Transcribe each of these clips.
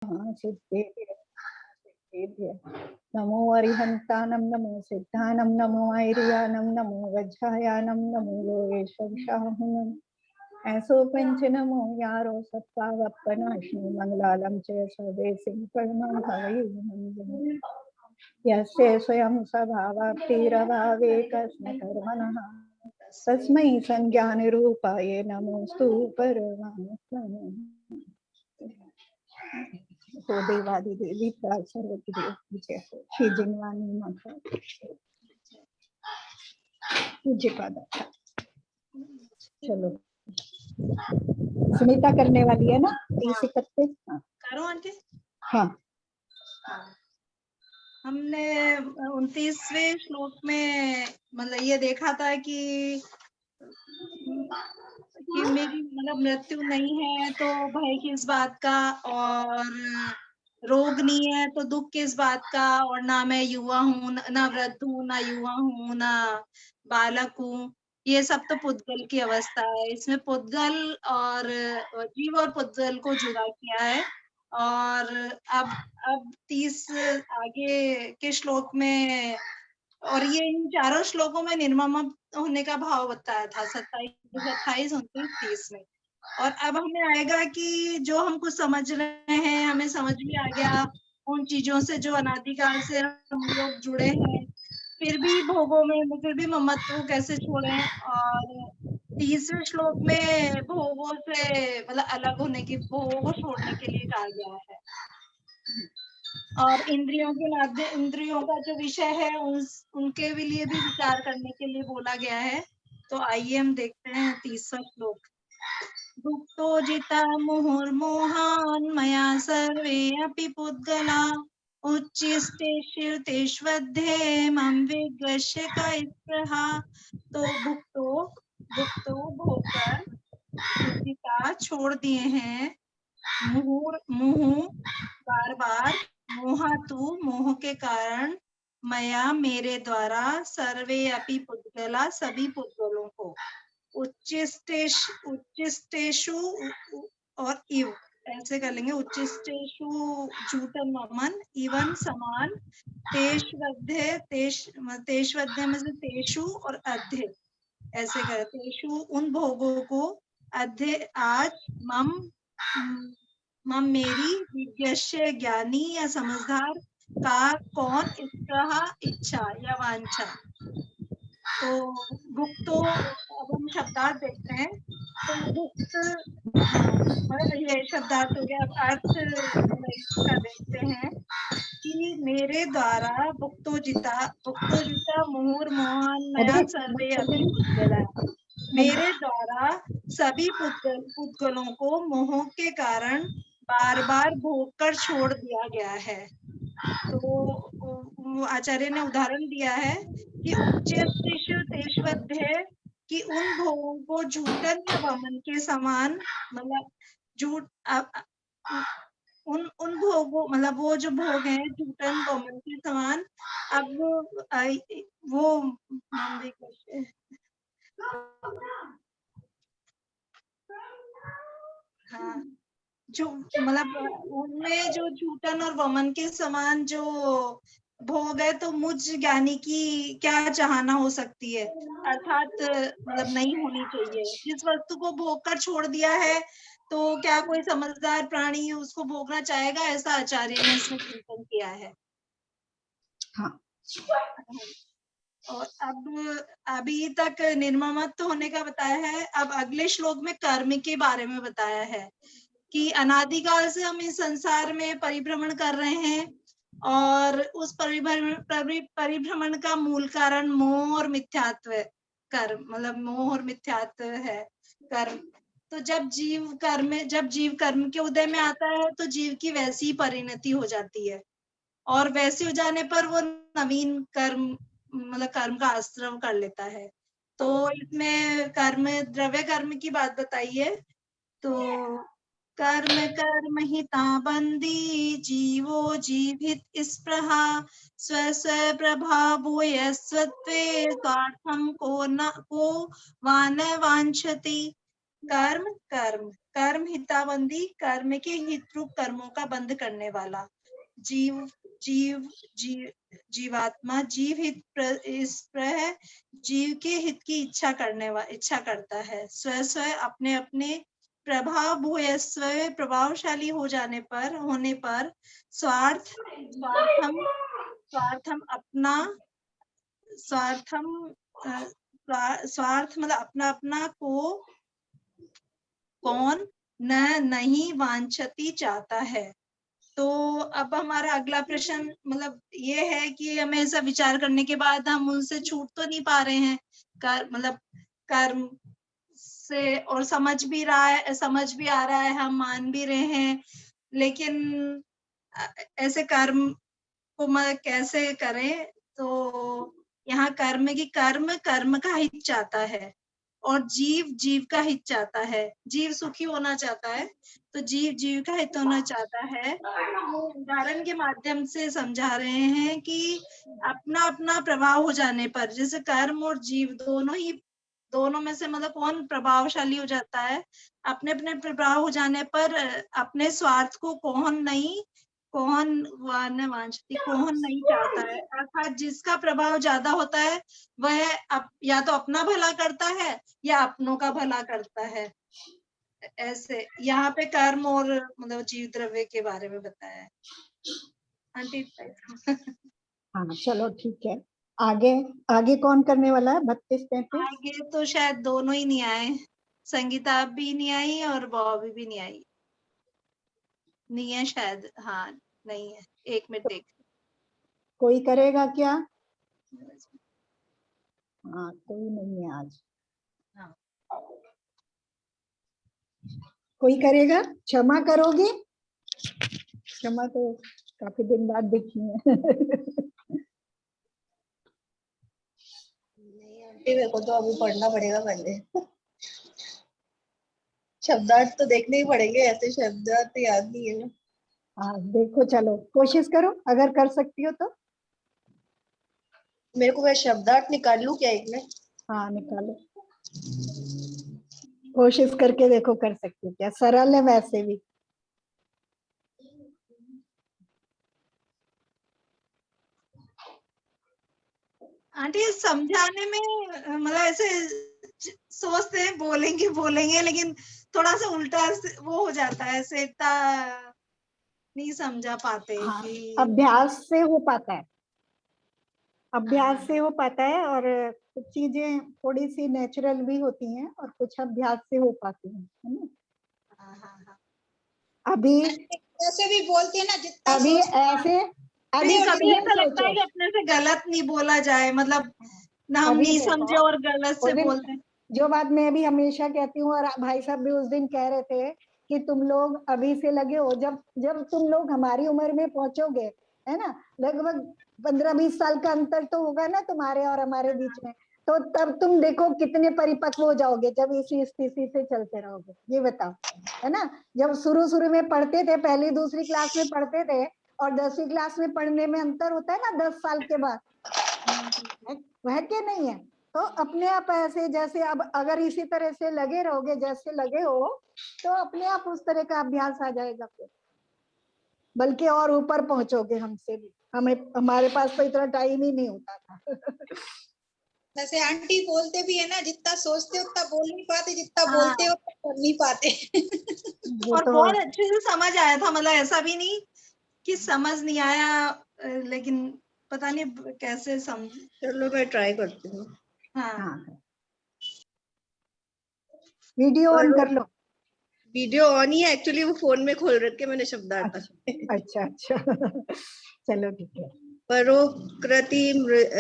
सिद्धेभ्यः नमो अरिहन्तानं नमो सिद्धानं नमो ऐरियानं नमो वज्रायानं नमो योगेश्वरशाहुनं ऐसो पंच नमो यारो सत्तावप्पनाशि मंगलालम च स्वदेशिं परमं भवयुः यस्य स्वयं स्वभावाप्तिरभावे कस्मकर्मणः तस्मै संज्ञानरूपाय नमोस्तु परमात्मने। तो देवादि देवी सर्वकी विजय श्री जिनवानी माता पूज्य पाद। चलो सुनीता करने वाली है ना 30-31। हाँ करो आंटी। हाँ हमने 29वें श्लोक में मतलब ये देखा था कि मेरी मतलब मृत्यु नहीं है तो भय किस बात का, और रोग नहीं है तो दुख किस बात का, और ना मैं युवा हूँ ना वृद्ध हूँ ना युवा हूँ ना बालक हूँ। ये सब तो पुद्गल की अवस्था है। इसमें पुद्गल और जीव और पुद्गल को जुड़ा किया है। और अब 30 आगे के श्लोक में, और ये इन चारों श्लोकों में निर्मम होने का भाव बताया था 27, 28, 29, 30 में। और अब हमें आएगा कि जो हम कुछ समझ रहे हैं, हमें समझ में आ गया उन चीजों से जो अनादिकाल से हम लोग जुड़े हैं, फिर भी भोगों में फिर भी ममत्व कैसे छोड़ें। और 30वें श्लोक में भोगों से मतलब अलग होने की, भोगों को छोड़ने के लिए कहा गया है। और इंद्रियों का जो विषय है उनके लिए भी विचार करने के लिए बोला गया है। तो आइए हम देखते हैं 30वां श्लोक। भुक्तो जिता मुहुर्मोहान् मया सर्वे अपि पुद्गला उच्चिष्टेष्वध्ये मम विग्रह्य स्पृहा। तो भुक्तो भोकर, जिता छोड़ दिए हैं, मुहुः बार बार, मोहातु मोह के कारण, मया मेरे द्वारा, सर्वे अपि पुद्गला सभी पुद्गलों को, उच्चिष्टेषु और इव ऐसे कर लेंगे, उच्चिष्टेषु झूठन वमन इवन समान, तेष्वध्ये में से तेषु और अध्ये ऐसे कर, तेषु उन भोगों को, अध्ये आज, मम मेरी, विज्ञस्य ज्ञानी या समझदार, का कौन, इसका इच्छा या वांछा। तो भुक्तो, अब हम शब्दार्थ देखते हैं। तो भुक्त, ये शब्दार्थ हो गया। अब अर्थ इसका देखते हैं कि मेरे द्वारा भुक्तोजिता मुहुर्मोहान् मया सर्वे अपि पुद्गला, मेरे द्वारा सभी पुद्गलों को मोह के कारण बार बार भोग कर छोड़ दिया गया है। तो आचार्य ने उदाहरण दिया है कि उच्चेष्वध्ये, कि उन भोगों को झूठन या वमन के समान, मतलब झूठ उन भोगों, मतलब वो जो भोग हैं झूठन वमन के समान। अब वो हाँ, जो मतलब उनमें जो झूठन और वमन के समान जो भोग है, तो मुझ ज्ञानी की क्या चाहना हो सकती है, अर्थात मतलब नहीं होनी चाहिए। जिस वस्तु को भोग कर छोड़ दिया है, तो क्या कोई समझदार प्राणी उसको भोगना चाहेगा? ऐसा आचार्य ने इसमें चिंतन किया है। हाँ। और अब अभी तक निर्ममत्व होने का बताया है। अब अगले श्लोक में कर्म के बारे में बताया है कि अनादिकाल से हम इस संसार में परिभ्रमण कर रहे हैं, और उस परिभ्रमण का मूल कारण मोह और मिथ्यात्व है। कर्म मतलब मोह और मिथ्यात्व है कर्म। तो जब जीव कर्म के उदय में आता है, तो जीव की वैसी परिणति हो जाती है, और वैसे हो जाने पर वो नवीन कर्म मतलब कर्म का आश्रम कर लेता है। तो इसमें द्रव्य कर्म की बात बताई है। तो कर्म हिता बंदी, जीवो जीवित स्पृहा, स्व प्रभावो यस्त्वे, स्वार्थम को वा न वांछति। कर्म कर्म हिताबंदी, कर्म के हित रूप कर्मों का बंद करने वाला। जीव जीव जीव जीवात्मा जीव हित इस प्रह जीव के हित की इच्छा करता है। स्व स्व अपने अपने प्रभाव भूयस्व प्रभावशाली होने पर स्वार्थम स्वार्थम अपना स्वार्थम स्वार्थ मतलब अपना अपना को कौन नहीं वांछती चाहता है। तो अब हमारा अगला प्रश्न मतलब ये है कि हमें ऐसा विचार करने के बाद हम उनसे छूट तो नहीं पा रहे हैं मतलब कर्म से, और समझ भी आ रहा है, हम मान भी रहे हैं, लेकिन ऐसे कर्म को कैसे करें। तो यहाँ कर्म का हित चाहता है और जीव का हित चाहता है। जीव सुखी होना चाहता है तो जीव का हित होना चाहता है। तो उदाहरण के माध्यम से समझा रहे हैं कि अपना अपना प्रभाव हो जाने पर, जैसे कर्म और जीव दोनों में से मतलब कौन प्रभावशाली हो जाता है, अपने अपने प्रभाव हो जाने पर अपने स्वार्थ को कौन नहीं चाहता है। अर्थात जिसका प्रभाव ज्यादा होता है वह या तो अपना भला करता है या अपनों का भला करता है। ऐसे यहाँ पे कर्म और मतलब जीव द्रव्य के बारे में बताया है। आंटी हाँ चलो ठीक है, आगे आगे कौन करने वाला है? 32-33 आगे तो शायद दोनों ही नहीं आए, संगीता भी नहीं आई और बॉबी भी नहीं आई, नहीं है शायद। हाँ नहीं है, 1 मिनट देख। कोई करेगा क्या? हाँ कोई नहीं है आज। हाँ। कोई करेगा? क्षमा करोगे? क्षमा तो काफी दिन बाद दिखी है। नहीं आंटी, मेरे को तो अभी पढ़ना पड़ेगा पहले। शब्दार्थ तो देखने ही पड़ेंगे, ऐसे शब्दार्थ याद नहीं है। हाँ देखो, चलो कोशिश करो, अगर कर सकती हो तो। मेरे को वह शब्दार्थ निकाल लूं क्या एक में? हाँ निकालो, कोशिश करके देखो कर सकती हो क्या। सरल है वैसे भी। आंटी समझाने में मतलब ऐसे सोचते हैं बोलेंगे लेकिन थोड़ा सा उल्टा वो हो जाता है, ऐसे इतना नहीं समझा पाते हाँ, कि अभ्यास से हो पाता है, अभ्यास हाँ, से हो पाता है। और कुछ चीजें थोड़ी सी नेचुरल भी होती हैं और कुछ अभ्यास से हो पाती हैं, है ना। हाँ, हाँ, हाँ। अभी ऐसे भी बोलते हैं ना, जितना अभी ऐसे अभी कभी ये ऐसा लगता है सोचो, कि अपने से गलत नहीं बोला जाए, मतलब ना हम अभी नहीं देखो, समझे और गलत उस से दिन बोल दें। जो बात मैं भी हमेशा कहती हूँ, और भाई साहब भी उस दिन कह रहे थे कि तुम लोग अभी से लगे हो, जब जब तुम लोग हमारी उम्र में पहुंचोगे, है ना, लगभग 15-20 साल का अंतर तो होगा ना तुम्हारे और हमारे बीच में, तो तब तुम देखो कितने परिपक्व हो जाओगे जब इसी स्थिति से चलते रहोगे। ये बताओ, है ना। जब शुरू शुरू में पढ़ते थे, पहली दूसरी क्लास में पढ़ते थे, और 10वीं क्लास में पढ़ने में अंतर होता है ना 10 साल के बाद, वह के नहीं है। तो अपने आप ऐसे, जैसे अब अगर इसी तरह से लगे रहोगे जैसे लगे हो, तो अपने आप उस तरह का अभ्यास आ जाएगा फिर, बल्कि और ऊपर पहुंचोगे हमसे भी। हमारे पास तो इतना टाइम ही नहीं होता था। वैसे आंटी बोलते भी है ना, जितना सोचते उतना बोल नहीं पाते, जितना हाँ, बोलते हो उतना कर नहीं पाते। वो और तो बहुत अच्छे से समझ आया था, मतलब ऐसा भी नहीं कि समझ नहीं आया, लेकिन पता नहीं कैसे समझ। चलो मैं ट्राई करती हूँ। हाँ, हाँ, वीडियो पर ऑन कर लो। वीडियो ऑन ही है एक्चुअली, वो फोन में खोल रखे मैंने शब्दार्थ। अच्छा अच्छा। चलो ठीक है। परोकृति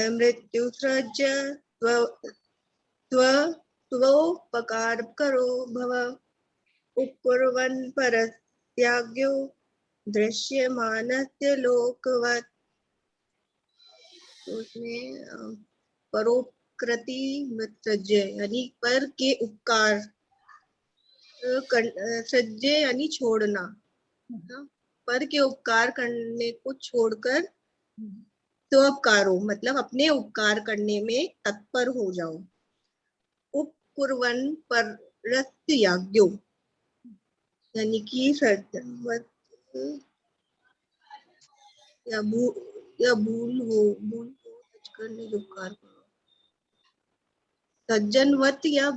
मृत्युसृज त्वोपकार करो भव उपकुर्वन् परत्याज्ञो दृश्यमानस्य लोकवत्। तो उसमें परोकृति मृत्युज यानी पर के उपकार, सज्जे यानी छोड़ना, पर के उपकार करने को छोड़कर तो उपकारो मतलब अपने उपकार करने में तत्पर हो जाओ। उपकुर्वन् परस्त्याज्ञो यानी कि सज्जनवत या भूल को टच करने जो उपकार करो। सज्जनवत या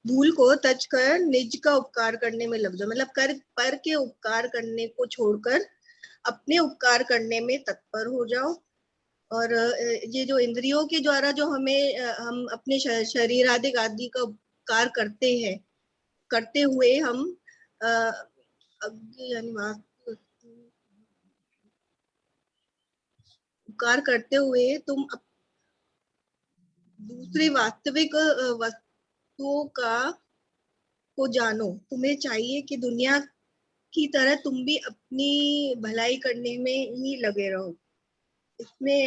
भूल को तज कर निज का उपकार करने में लग जाओ, मतलब पर के उपकार करने को छोड़कर अपने उपकार करने में तत्पर हो जाओ। और ये जो इंद्रियों के द्वारा जो हम अपने शरीर आदि का उपकार करते हैं, करते हुए हम यानी उपकार करते हुए तुम दूसरी वास्तविक वस्तुओं को जानो। तुम्हें चाहिए कि दुनिया की तरह तुम भी अपनी भलाई करने में ही लगे रहो। इसमें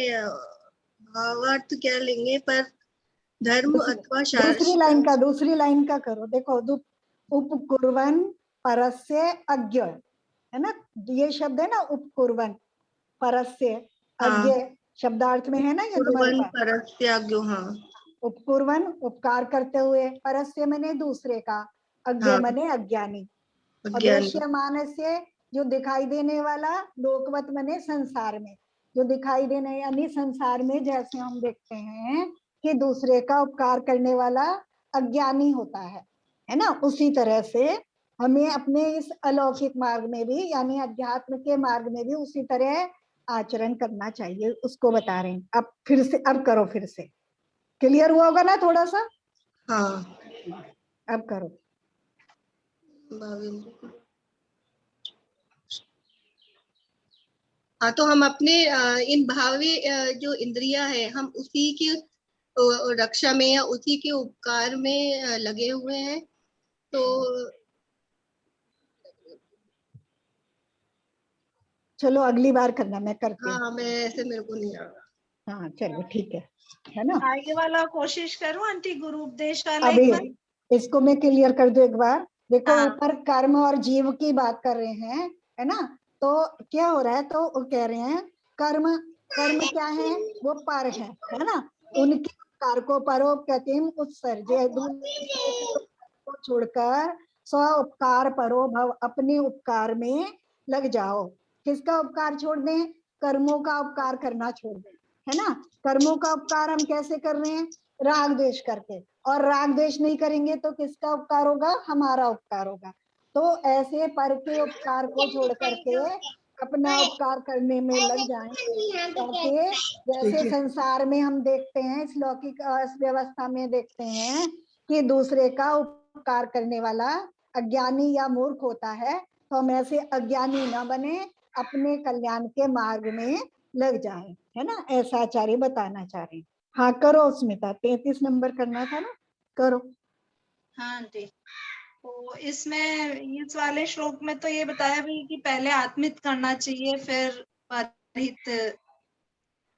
भावार्थ क्या लेंगे, पर धर्म अथवा दूसरी लाइन का करो। देखो, उपकुर्वन् परस्य अज्ञ, है ना, ये शब्द है ना, उपकुर्वन् परस्य अज्ञ, शब्दार्थ में है ना ये तुम्हारे पास। परस्य अज्ञ, हाँ। उपकुर्वन् उपकार करते हुए, परस्य मने दूसरे का, अज्ञ मने अज्ञानी, दृश्यमानस्य जो दिखाई देने वाला, लोकवत मने संसार में जो दिखाई देने, यानी संसार में जैसे हम देखते हैं कि दूसरे का उपकार करने वाला अज्ञानी होता है ना, उसी तरह से हमें अपने इस अलौकिक मार्ग में भी, यानी अध्यात्म के मार्ग में भी उसी तरह आचरण करना चाहिए, उसको बता रहे हैं। अब फिर से, अब करो, फिर से क्लियर हुआ होगा ना थोड़ा सा? हाँ, अब करो। हाँ, तो हम अपने इन भावी जो इंद्रियां है, हम उसी की रक्षा में या उसी के उपकार में लगे हुए हैं। तो चलो अगली बार करना, मैं करती हूँ। हाँ, मैं ऐसे मेरे को नहीं आ रहा। हाँ चलो ठीक है ना। आगे वाला कोशिश करूं आंटी, गुरु उपदेश वाला अभी एक बार। इसको मैं क्लियर कर दूं एक बार। देखो, हाँ। ऊपर कर्म और जीव की बात कर रहे हैं, है ना, तो क्या हो रहा है, तो वो कह रहे हैं कर्म क्या है, वो पर है ना, उनके उपकार को परोपकृतिम उत्सर्जय, दूसरे के उपकार को छोड़कर स्व उपकार परो भव, अपने उपकार में लग जाओ। किसका उपकार छोड़ दें? कर्मों का उपकार करना छोड़ दें, है ना। कर्मों का उपकार हम कैसे कर रहे हैं? राग द्वेष करके, और राग द्वेष नहीं करेंगे तो किसका उपकार होगा? हमारा उपकार होगा। तो ऐसे पर के उपकार को छोड़ करके अपना उपकार करने में लग जाएं, ताकि जैसे संसार में हम देखते हैं, इस लौकिक व्यवस्था में देखते हैं कि दूसरे का उपकार करने वाला अज्ञानी या मूर्ख होता है, तो हम ऐसे अज्ञानी न बने, अपने कल्याण के मार्ग में लग जाएं, है ना, ऐसा आचार्य बताना चाह रहे हैं। हाँ करो स्मिता, 33 नंबर करना था ना, करो। हाँ आंटी, तो इसमें इस वाले श्लोक में तो ये बताया भी कि पहले आत्मित करना चाहिए, फिर परहित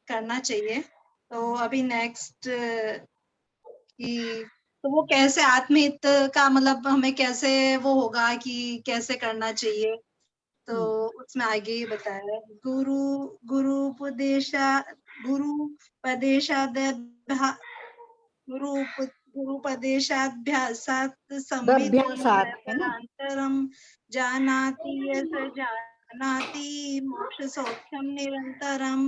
करना चाहिए। तो अभी नेक्स्ट कि तो वो कैसे आत्महित का मतलब हमें कैसे वो होगा कि कैसे करना चाहिए, तो उसमें आगे ही बताया गुरुपदेशाभ्यासात् संवितो परान्तरं जानाति यस जानाति मोक्ष सौख्यम निरंतरम।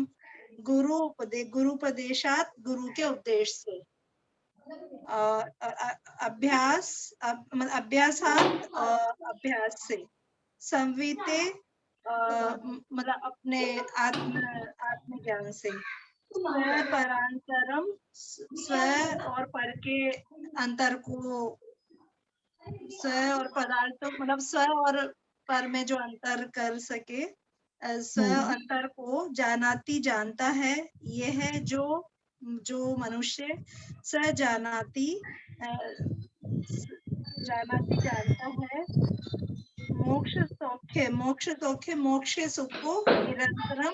गुरुपदेशात्, गुरु के उपदेश से, अभ्यास से, संविते मतलब अपने आत्मज्ञान से, स्व परांतरम, स्व और पर के अंतर को, स्व और पदार्थ मतलब स्व और पर में जो अंतर कर सके, स्व अंतर को जानाती, जानता है, ये है जो मनुष्य स जानाती जानता है, मोक्ष सौख्य, मोक्ष के सुख को निरंतरम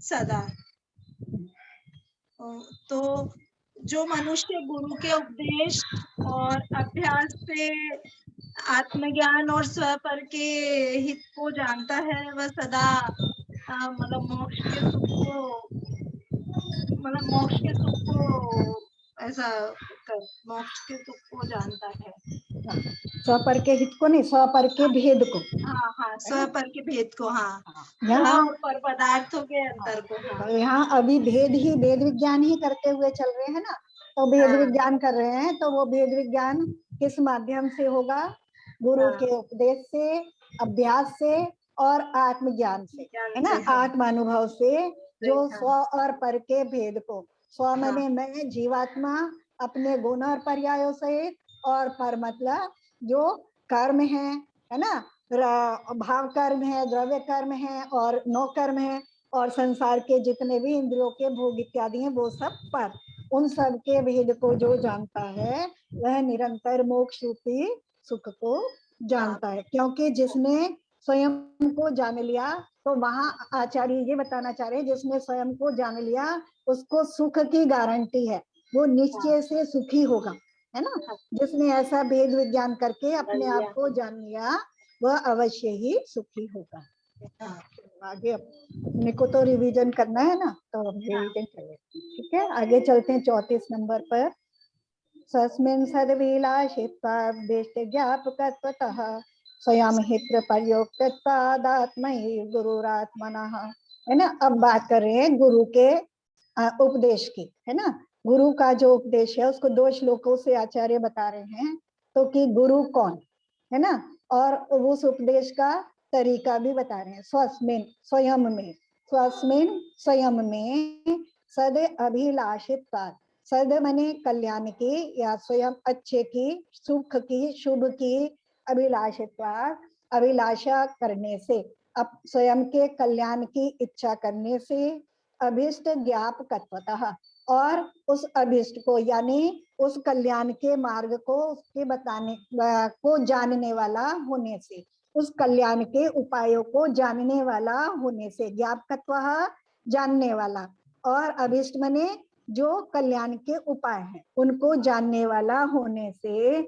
सदा। तो जो मनुष्य गुरु के उपदेश और अभ्यास से आत्मज्ञान और स्व पर के हित को जानता है, वह सदा मतलब मोक्ष के सुख को ऐसा कर मोक्ष के सुख को जानता है। स्वपर के हित को नहीं, स्वपर के भेद को। हाँ हाँ, स्वपर के भेद को। हाँ, यहाँ पर पदार्थों के अंतर को। हाँ, तो यहाँ अभी भेद विज्ञान ही करते हुए चल रहे हैं ना, तो भेद विज्ञान कर रहे हैं, तो वो भेद विज्ञान किस माध्यम से होगा? गुरु के उपदेश से, अभ्यास से और आत्मज्ञान से, है ना, आत्मानुभव से, जो स्व और पर के भेद को, स्व माने मैं जीवात्मा अपने गुण और पर्यायों सहित, और पर मतलब जो कर्म है ना, भाव कर्म है, द्रव्य कर्म है और नौ कर्म है, और संसार के जितने भी इंद्रियों के भोग इत्यादि हैं वो सब पर, उन सब के भेद को जो जानता है वह निरंतर मोक्ष रूपी सुख को जानता है। क्योंकि जिसने स्वयं को जान लिया, तो वहां आचार्य ये बताना चाह रहे हैं, जिसने स्वयं को जान लिया उसको सुख की गारंटी है, वो निश्चय से सुखी होगा, है ना। जिसने ऐसा भेद विज्ञान करके अपने आप को जान लिया वह अवश्य ही सुखी होगा। आगे अपने को तो रिवीजन करना है ना, तो हम रिवीजन कर लेते हैं, ठीक है। आगे चलते हैं 34 नंबर पर। स्वस्मिन् सद्विलासित्वाद्देश्य ज्ञापकत्वतः स्वयं हित्र प्रयोक्तत्वादात्मैव गुरुरात्मनः, है ना। अब बात कर रहे हैं गुरु के उपदेश की, है ना। गुरु का जो उपदेश है उसको 2 श्लोकों से आचार्य बता रहे हैं, तो कि गुरु कौन है ना, और उस उपदेश का तरीका भी बता रहे हैं। स्वस्मिन् स्वयं में, स्वस्मिन् स्वयं में, सद अभिलाषित, सद मने कल्याण की या स्वयं अच्छे की, सुख की, शुभ की, अभिलाषित्वा अभिलाषा करने से, अब स्वयं के कल्याण की इच्छा करने से, अभिष्ट ज्ञापकत्वतः, और उस अभिष्ट को यानी उस कल्याण के मार्ग को उसके बताने को जानने वाला होने से, उस कल्याण के उपायों को जानने वाला होने से, ज्ञापकत्वः जानने वाला, और अभिष्ट मने जो कल्याण के उपाय हैं उनको जानने वाला होने से,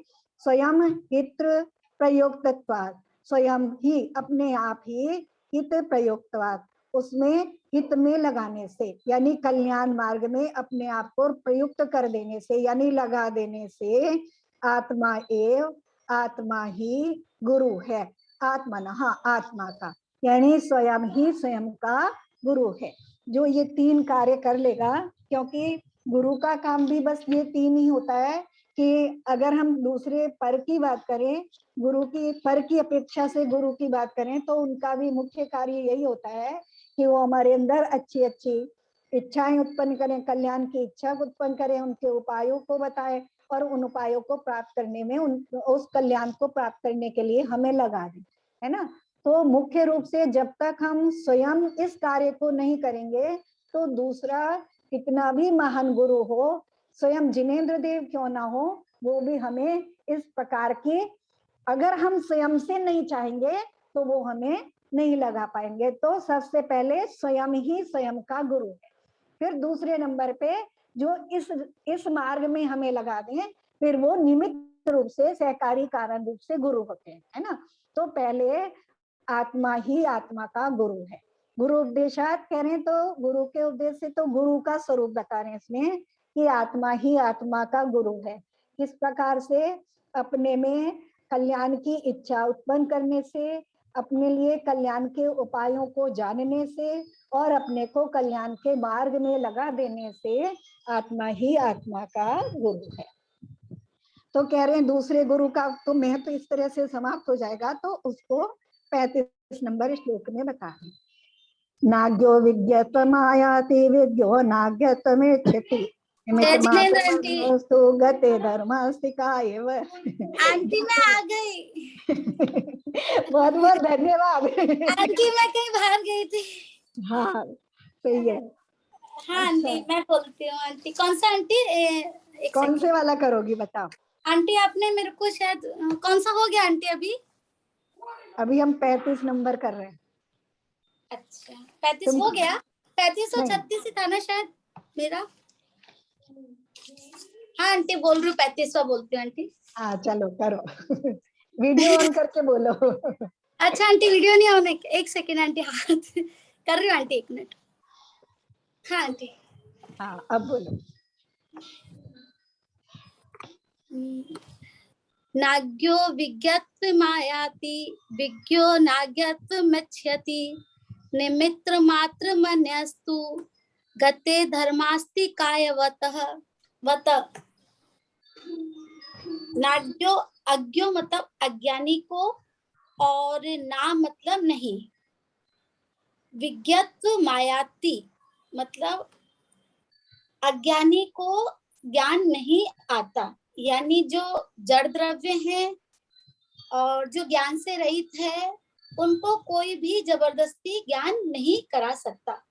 स्वयं हित्र प्रयोक्तत्वात्, स्वयं ही अपने आप ही हित प्रयोक्तवात्, उसमें हित में लगाने से, यानी कल्याण मार्ग में अपने आप को प्रयुक्त कर देने से, यानी लगा देने से, आत्मा एव, आत्मा ही गुरु है, आत्मनः आत्मा का, यानी स्वयं ही स्वयं का गुरु है। जो ये 3 कार्य कर लेगा, क्योंकि गुरु का काम भी बस ये 3 ही होता है कि अगर हम दूसरे पर की बात करें, गुरु की पर की अपेक्षा से गुरु की बात करें, तो उनका भी मुख्य कार्य यही होता है कि वो हमारे अंदर अच्छी अच्छी इच्छाएं उत्पन्न करें, कल्याण की इच्छा उत्पन्न करें, उनके उपायों को बताएं, और उन उपायों को प्राप्त करने में, उस कल्याण को प्राप्त करने के लिए हमें लगा दें, है ना। तो मुख्य रूप से जब तक हम स्वयं इस कार्य को नहीं करेंगे, तो दूसरा कितना भी महान गुरु हो, स्वयं जिनेंद्र देव क्यों ना हो, वो भी हमें इस प्रकार की, अगर हम स्वयं से नहीं चाहेंगे तो वो हमें नहीं लगा पाएंगे। तो सबसे पहले स्वयं ही स्वयं का गुरु है। फिर दूसरे नंबर पे जो इस मार्ग में हमें लगा दें, फिर वो निमित्त रूप से, सहकारी कारण रूप से गुरु होते हैं, है ना। तो पहले आत्मा ही आत्मा का गुरु है। गुरु उपदेशात कह रहे हैं, तो गुरु के उपदेश से तो गुरु का स्वरूप बता रहे हैं इसमें कि आत्मा ही आत्मा का गुरु है। किस प्रकार से? अपने में कल्याण की इच्छा उत्पन्न करने से, अपने लिए कल्याण के उपायों को जानने से, और अपने को कल्याण के मार्ग में लगा देने से आत्मा ही आत्मा का गुरु है। तो कह रहे हैं दूसरे गुरु का तो महत्व इस तरह से समाप्त हो जाएगा, तो उसको 35 नंबर श्लोक में बता रहे हैं। नाग्यो विज्ञत्वमायाति विज्ञो नाज्ञत्वमेच्छति निमित्तमात्रस्तु गते धर्मस्तिकायव। आंटी मैं आ गई। बहुत बहुत धन्यवाद। आंटी मैं कहीं बाहर गई थी। हाँ सही है। हाँ आंटी मैं बोलती हूँ। आंटी कौन सा आंटी? कौन से वाला करोगी बताओ? आंटी आपने मेरे को शायद कौन सा हो गया आंटी? अभी हम 35 नंबर कर रहे हैं। अच्छा 35 हो गया। 35 और 36 ही था ना शायद मेरा। हाँ आंटी बोल रही हूँ 35वां बोलती हूँ आंटी। हाँ चलो करो। वीडियो ऑन करके बोलो। अच्छा आंटी वीडियो नहीं ऑन है। एक सेकेंड आंटी हाथ कर रही हूँ आंटी 1 मिनट। हाँ आंटी। हाँ अब बोलो। नाज्ञो विज्ञत्वमायाति विज्ञो नाज्ञत्वमच्छति निमित्र मात्र मन्यस्तु गते धर्मास्ति कायवतः वत। नाज्ञो, अज्ञो मतलब अज्ञानी को, और ना मतलब नहीं, विज्ञत्व मायाति मतलब अज्ञानी को ज्ञान नहीं आता, यानी जो जड़ द्रव्य हैं और जो ज्ञान से रहित है उनको कोई भी जबरदस्ती ज्ञान नहीं करा सकता।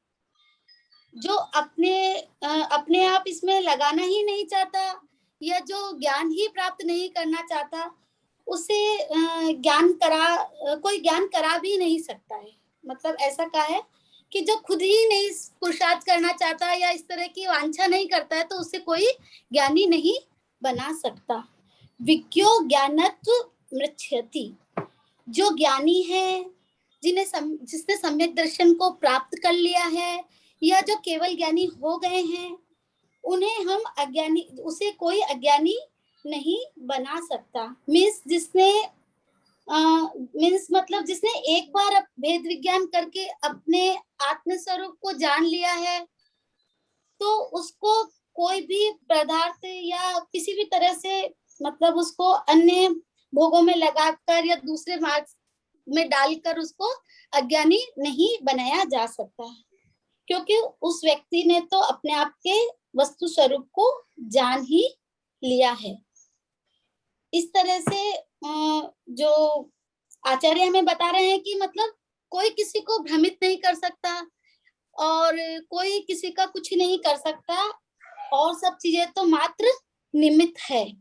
जो अपने आप इसमें लगाना ही नहीं चाहता या जो ज्ञान ही प्राप्त नहीं करना चाहता, उसे कोई ज्ञान करा भी नहीं सकता है। मतलब ऐसा कहा है कि जो खुद ही नहीं पुरुषार्थ करना चाहता या इस तरह की वांछा नहीं करता है तो उसे कोई ज्ञानी नहीं बना सकता। विज्ञो ज्ञानत्व मृच्छति, जो ज्ञानी है, जिसने सम्यक दर्शन को प्राप्त कर लिया है या जो केवल ज्ञानी हो गए हैं, उन्हें हम अज्ञानी, उसे कोई अज्ञानी नहीं बना सकता। मीन्स मतलब जिसने एक बार भेद विज्ञान करके अपने आत्म स्वरूप को जान लिया है, तो उसको कोई भी पदार्थ या किसी भी तरह से मतलब उसको अन्य भोगों में लगाकर या दूसरे मार्ग में डालकर उसको अज्ञानी नहीं बनाया जा सकता, क्योंकि उस व्यक्ति ने तो अपने आप के वस्तु स्वरूप को जान ही लिया है। इस तरह से जो आचार्य हमें बता रहे हैं कि मतलब कोई किसी को भ्रमित नहीं कर सकता और कोई किसी का कुछ नहीं कर सकता, और सब चीजें तो मात्र निमित्त है,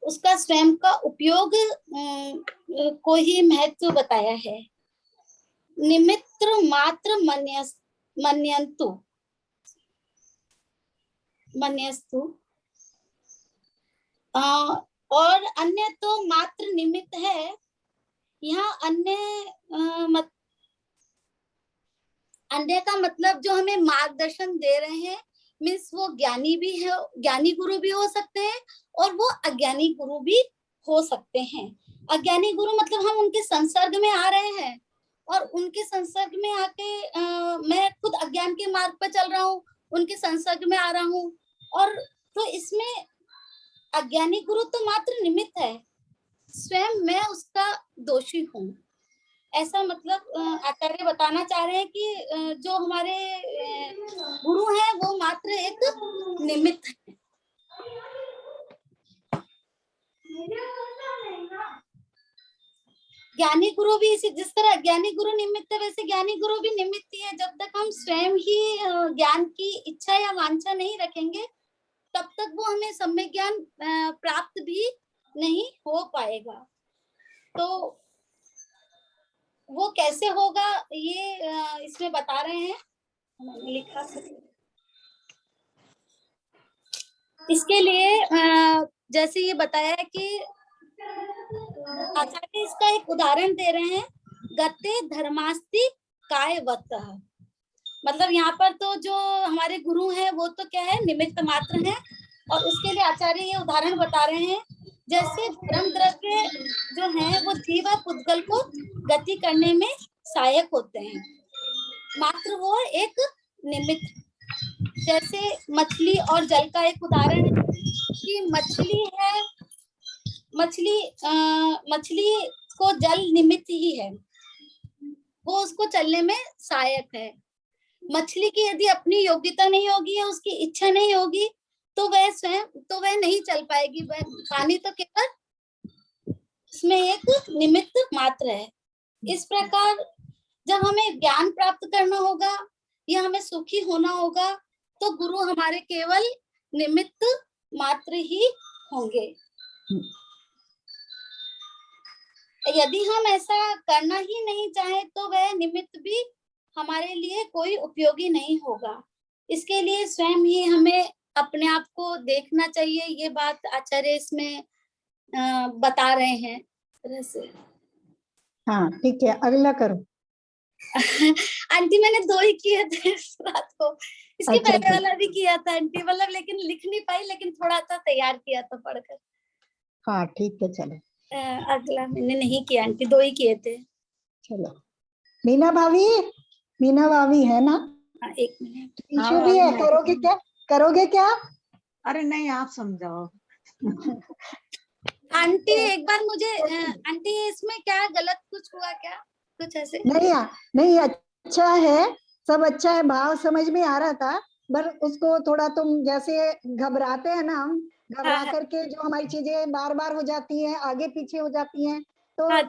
उसका स्वयं का उपयोग को ही महत्व बताया है। निमित्र मात्र मन्यस्तु और अन्य तो मात्र निमित्त है। यहाँ अन्य का मतलब जो हमें मार्गदर्शन दे रहे हैं, मीन्स वो ज्ञानी भी है, ज्ञानी गुरु भी हो सकते हैं और वो अज्ञानी गुरु भी हो सकते हैं। अज्ञानी गुरु मतलब हम उनके संसर्ग में आ रहे हैं और उनके संसर्ग में आके मैं खुद अज्ञान के मार्ग पर चल रहा हूँ, उनके संसर्ग में आ रहा हूँ, और तो इसमें अज्ञानी गुरु तो मात्र निमित्त है, स्वयं मैं उसका दोषी हूँ। ऐसा मतलब आचार्य बताना चाह रहे हैं कि जो हमारे गुरु हैं वो मात्र एक निमित्त है। ज्ञानी गुरु भी इसी, जिस तरह ज्ञानी गुरु निमित्त है वैसे ज्ञानी गुरु भी निमित्त ही है। जब तक हम स्वयं ही ज्ञान की इच्छा या वांछा नहीं रखेंगे तब तक वो हमें सम्यक ज्ञान प्राप्त भी नहीं हो पाएगा। तो वो कैसे होगा ये इसमें बता रहे हैं, लिखा इसके लिए जैसे ये बताया कि आचार्य इसका एक उदाहरण दे रहे हैं, गते धर्मास्ति कायवत। मतलब यहाँ पर तो जो हमारे गुरु हैं वो तो क्या है, निमित्त मात्र हैं, और उसके लिए आचार्य ये उदाहरण बता रहे हैं जैसे धर्म द्रव्य जो है वो जीव व पुद्गल को गति करने में सहायक होते हैं, मात्र वो एक निमित्त। जैसे मछली और जल का एक उदाहरण है कि मछली है, मछली को जल निमित्त ही है, वो उसको चलने में सहायक है। मछली की यदि अपनी योग्यता नहीं होगी या उसकी इच्छा नहीं होगी तो वह नहीं चल पाएगी। वह पानी तो केवल उसमें एक निमित्त मात्र है। इस प्रकार जब हमें ज्ञान प्राप्त करना होगा या हमें सुखी होना होगा तो गुरु हमारे केवल निमित्त मात्र ही होंगे। यदि हम ऐसा करना ही नहीं चाहे तो वह निमित्त भी हमारे लिए कोई उपयोगी नहीं होगा। इसके लिए स्वयं ही हमें अपने आप को देखना चाहिए। ये बात आचार्य इसमें बता रहे हैं तरह से। हाँ ठीक है, अगला करो। आंटी मैंने 2 ही किए थे इस बात को, इसके अच्छा, पहले वाला भी किया था आंटी, मतलब लेकिन लिख नहीं पाई, लेकिन थोड़ा सा तैयार किया था पढ़कर। हाँ ठीक है, चलो अगला मैंने नहीं किया आंटी, 2 ही किए थे। चलो। मीना भाभी, मीना भाभी है ना? हाँ, 1 मिनट। ईशु भी है, करोगे क्या? करोगे क्या? अरे नहीं, आप समझाओ। आंटी एक बार मुझे आंटी इसमें क्या गलत कुछ हुआ क्या, कुछ ऐसे? नहीं नहीं, अच्छा है, सब अच्छा है, भाव समझ में आ रहा था, पर उसको थोड़ा तुम जैसे घबराते हैं ना, हम घबरा हाँ, करके जो हमारी चीजें बार बार हो जाती हैं, आगे पीछे हो जाती हैं, तो हाँ,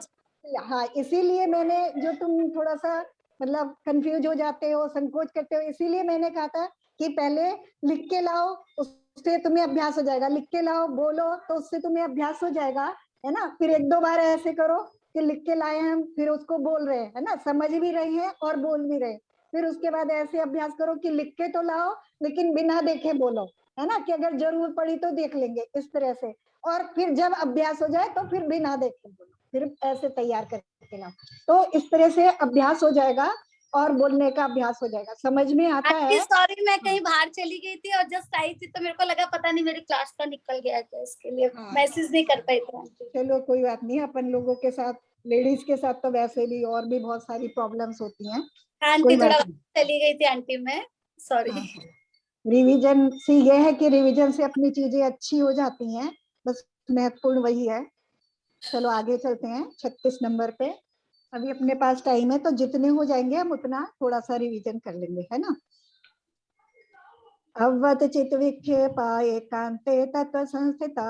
हाँ इसीलिए मैंने, जो तुम थोड़ा सा मतलब कंफ्यूज हो जाते हो, संकोच करते हो, इसीलिए मैंने कहा था कि पहले लिख के लाओ, उससे तुम्हें अभ्यास हो जाएगा, लिख के लाओ, बोलो तो उससे तुम्हें अभ्यास हो जाएगा, है ना। फिर 1-2 बार ऐसे करो कि लिख के लाए हम, फिर उसको बोल रहे हैं, है ना, समझ भी रहे हैं और बोल भी रहे। फिर उसके बाद ऐसे अभ्यास करो कि लिख के तो लाओ लेकिन बिना देखे बोलो, है ना, कि अगर जरूरत पड़ी तो देख लेंगे, इस तरह से। और फिर जब अभ्यास हो जाए तो फिर बिना देखे बोलो, फिर ऐसे तैयार करके लाओ, तो इस तरह से अभ्यास हो जाएगा और बोलने का अभ्यास हो जाएगा, समझ में आता आंटी है। सॉरी, मैं कहीं बाहर चली गई थी और जस्ट आई थी, तो मेरे को लगा पता नहीं मेरी क्लास का निकल गया क्या, इसके लिए हाँ। मैसेज नहीं कर पाई थी आंटी। चलो कोई बात नहीं, अपन लोगों के साथ, लेडीज के साथ तो वैसे भी और भी बहुत सारी प्रॉब्लम्स होती हैं, आंटी कोई थोड़ा बात नहीं। चली गई थी आंटी, मैं सॉरी। हाँ, रिवीजन से ये है कि रिवीजन से अपनी चीजें अच्छी हो जाती हैं, बस महत्वपूर्ण वही है। चलो आगे चलते हैं 36 नंबर पे। अभी अपने पास टाइम है, तो जितने हो जाएंगे हम उतना थोड़ा सा रिवीजन कर लेंगे, है ना। अवत चित विक्षेपा एकांते तत्व संस्थिता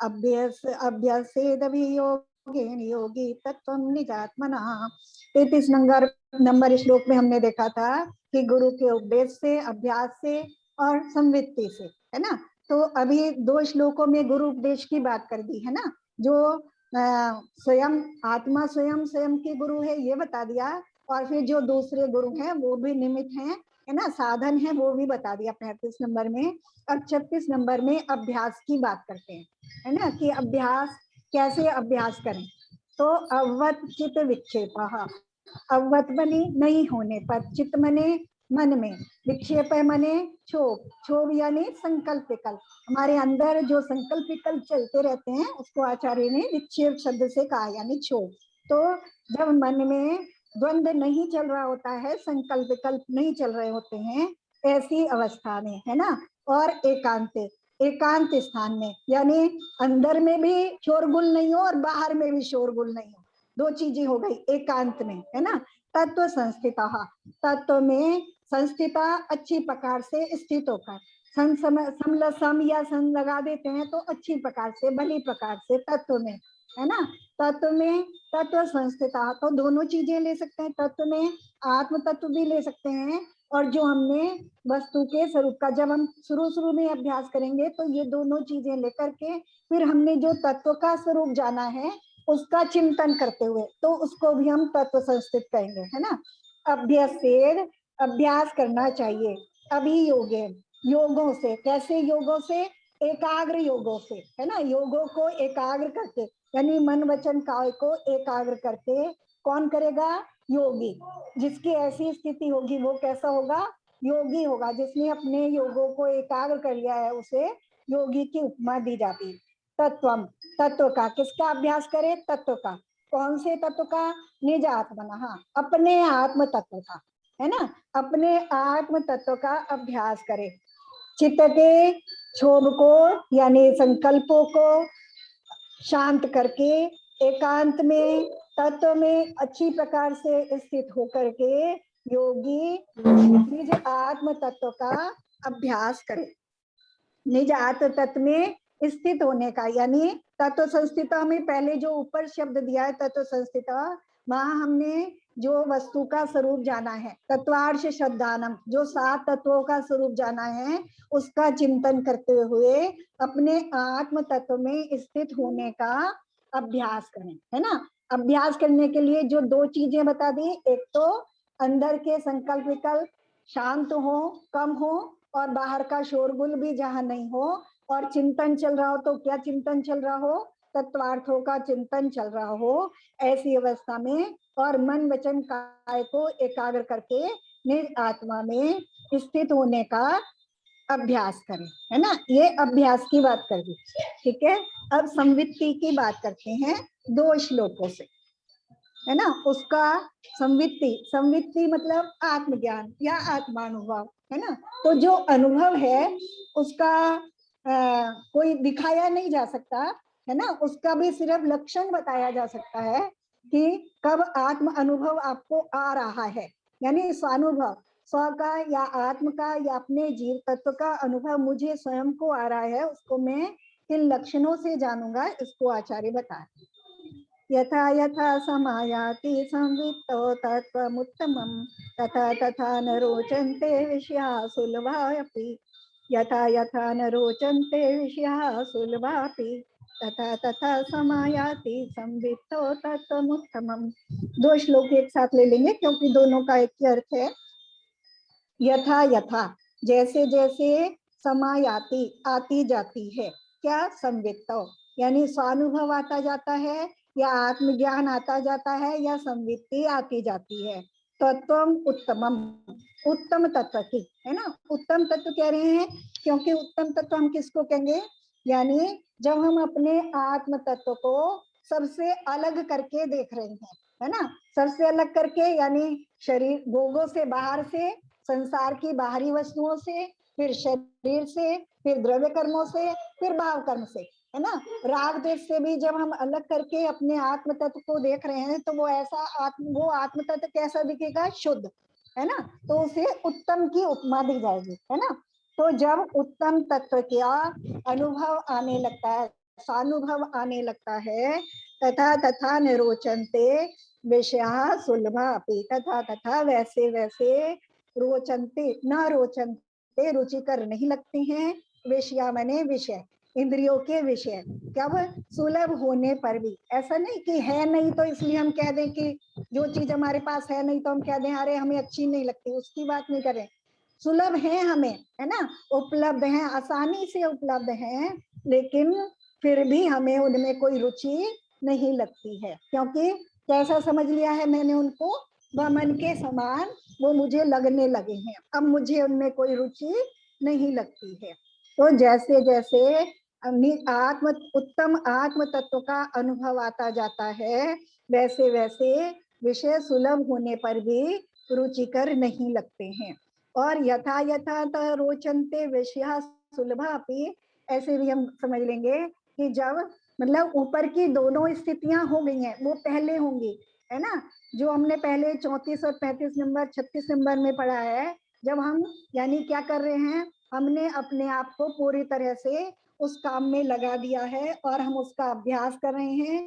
अभ्यासेद वियोगेन योगी तत्वं निजात्मना। 33 नंबर श्लोक में हमने देखा था कि गुरु के उपदेश से, अभ्यास से और संवित्ति से, है ना। तो अभी 2 श्लोकों में गुरु उपदेश की बात कर दी, है ना, जो स्वयं आत्मा स्वयं की गुरु है ये बता दिया, और फिर जो दूसरे गुरु हैं वो भी निमित्त हैं, है ना, साधन है, वो भी बता दिया 35 नंबर में। अब 36 नंबर में अभ्यास की बात करते हैं, है ना, कि अभ्यास कैसे अभ्यास करें। तो अवत चित विक्षेप, अवत बने नहीं होने पर, चित मने मन में, विक्षेप मने क्षोभ, क्षोभ यानी संकल्प विकल्प, हमारे अंदर जो संकल्प विकल्प चलते रहते हैं उसको आचार्य ने विक्षेप शब्द से कहा, यानी क्षोभ। तो जब मन में द्वंद्व नहीं चल रहा होता है, संकल्प विकल्प नहीं चल रहे होते हैं, ऐसी अवस्था में, है ना, और एकांत स्थान में, यानी अंदर में भी शोरगुल नहीं हो और बाहर में भी शोरगुल नहीं हो, 2 चीजें हो गई एकांत में, है ना। तत्व संस्थिता, तत्व में संस्थिता अच्छी प्रकार से स्थित होकर, सम या सम लगा देते हैं तो अच्छी प्रकार से, भली प्रकार से तत्व में, है ना। तत्व में तत्व संस्थिता, तो दोनों चीजें ले सकते हैं, तत्व में आत्म तत्व भी ले सकते हैं, और जो हमने वस्तु के स्वरूप का, जब हम शुरू में अभ्यास करेंगे तो ये दोनों चीजें लेकर के फिर हमने जो तत्व का स्वरूप जाना है उसका चिंतन करते हुए, तो उसको भी हम तत्व संस्थित कहेंगे, है ना। अभ्यास करना चाहिए, अभियोगेन, योगों से, कैसे योगों से, एकाग्र योगों से, है ना, योगों को एकाग्र करके, यानी मन वचन काय को एकाग्र करके, कौन करेगा, योगी, जिसकी ऐसी स्थिति होगी वो कैसा होगा, योगी होगा, जिसने अपने योगों को एकाग्र कर लिया है उसे योगी की उपमा दी जाती है। तत्वम, तत्व का, किसका अभ्यास करे, तत्व का, कौन से तत्व का, निज आत्मना, हाँ अपने आत्म तत्व का, है ना, अपने आत्म तत्व का अभ्यास करे। चित्त के क्षोभ को यानी संकल्पों को शांत करके एकांत में, तत्व में अच्छी प्रकार से स्थित होकर के योगी निज आत्म तत्व का अभ्यास करे। निज आत्म तत्व में स्थित होने का, यानी तत्व संस्थिता में पहले जो ऊपर शब्द दिया है तत्व संस्थिता, वहां हमने जो वस्तु का स्वरूप जाना है, तत्वार्श श्रद्धानम, जो 7 तत्वों का स्वरूप जाना है उसका चिंतन करते हुए अपने आत्म तत्व में स्थित होने का अभ्यास करें, है ना। अभ्यास करने के लिए जो 2 चीजें बता दी, एक तो अंदर के संकल्प विकल्प शांत हो, कम हो, और बाहर का शोरगुल भी जहां नहीं हो, और चिंतन चल रहा हो तो क्या चिंतन चल रहा हो, तत्वार्थों का चिंतन चल रहा हो, ऐसी अवस्था में, और मन वचन काय को एकाग्र करके निज आत्मा में स्थित होने का अभ्यास करें, है ना, ये अभ्यास की बात कर दी। ठीक है, अब संवित्ति की बात करते हैं 2 श्लोकों से, है ना। उसका संवित्ति, संवित्ति मतलब आत्मज्ञान या आत्मानुभव, है ना। तो जो अनुभव है उसका कोई दिखाया नहीं जा सकता, है ना, उसका भी सिर्फ लक्षण बताया जा सकता है कि कब आत्म अनुभव आपको आ रहा है, यानी स्वानुभव, स्व का या आत्म का या अपने जीव तत्व का अनुभव मुझे स्वयं को आ रहा है, उसको मैं किन लक्षणों से जानूंगा, इसको आचार्य बताए। यथा यथा समायाति संवित्तो तत्त्वमुत्तमं तथा तथा न रोचन्ते विषयाः सुलभापि, यथा यथा न रोचन्ते विषयाः सुलभापि तथा तथा समायाति संवित्तो तत्त्वमुत्तमम्। 2 श्लोक एक साथ ले लेंगे क्योंकि दोनों का एक ही अर्थ है। यथा यथा, जैसे जैसे, समायाति, आती जाती है, क्या, संवित्तो यानी स्वानुभव आता जाता है या आत्मज्ञान आता जाता है या संवित्ति आती जाती है। तत्वम उत्तमम, उत्तम तत्व की, है ना, उत्तम तत्व कह रहे हैं क्योंकि उत्तम तत्व हम किसको कहेंगे, यानी जब हम अपने आत्म तत्व को सबसे अलग करके देख रहे हैं, है ना, सबसे अलग करके, यानी शरीर भोगों से, बाहर से, संसार की बाहरी वस्तुओं से, फिर शरीर से, फिर द्रव्य कर्मों से, फिर भाव कर्म से, है ना, राग द्वेष से भी जब हम अलग करके अपने आत्म तत्व को देख रहे हैं तो वो ऐसा वो आत्म तत्व कैसा दिखेगा, शुद्ध, है ना, तो उसे उत्तम की उपमा दी जाएगी, है ना। तो जब उत्तम तत्व का अनुभव आने लगता है, स्वानुभव आने लगता है, तथा तथा निरोचनते विषया सुलभा अपि, तथा तथा वैसे वैसे, रोचनते न रोचनते रुचिकर नहीं लगते हैं, विषया माने विषय, इंद्रियों के विषय, क्या वो सुलभ होने पर भी, ऐसा नहीं कि है नहीं तो इसलिए हम कह दें कि जो चीज हमारे पास है नहीं तो हम कह दें अरे हमें अच्छी नहीं लगती, उसकी बात नहीं करें। सुलभ है हमें, है ना, उपलब्ध है, आसानी से उपलब्ध है, लेकिन फिर भी हमें उनमें कोई रुचि नहीं लगती है, क्योंकि कैसा समझ लिया है मैंने उनको, वह मन के समान वो मुझे लगने लगे हैं, अब मुझे उनमें कोई रुचि नहीं लगती है। तो जैसे जैसे आत्म उत्तम आत्म तत्व का अनुभव आता जाता है, वैसे वैसे विषय सुलभ होने पर भी रुचिकर नहीं लगते हैं। और यथा यथा रोचनते विषया सुलभापि, ऐसे भी हम समझ लेंगे कि जब मतलब ऊपर की दोनों स्थितियां हो गई हैं, वो पहले होंगी, है ना, जो हमने पहले 34 और 35 नंबर 36 नंबर में पढ़ा है, जब हम यानी क्या कर रहे हैं, हमने अपने आप को पूरी तरह से उस काम में लगा दिया है और हम उसका अभ्यास कर रहे हैं,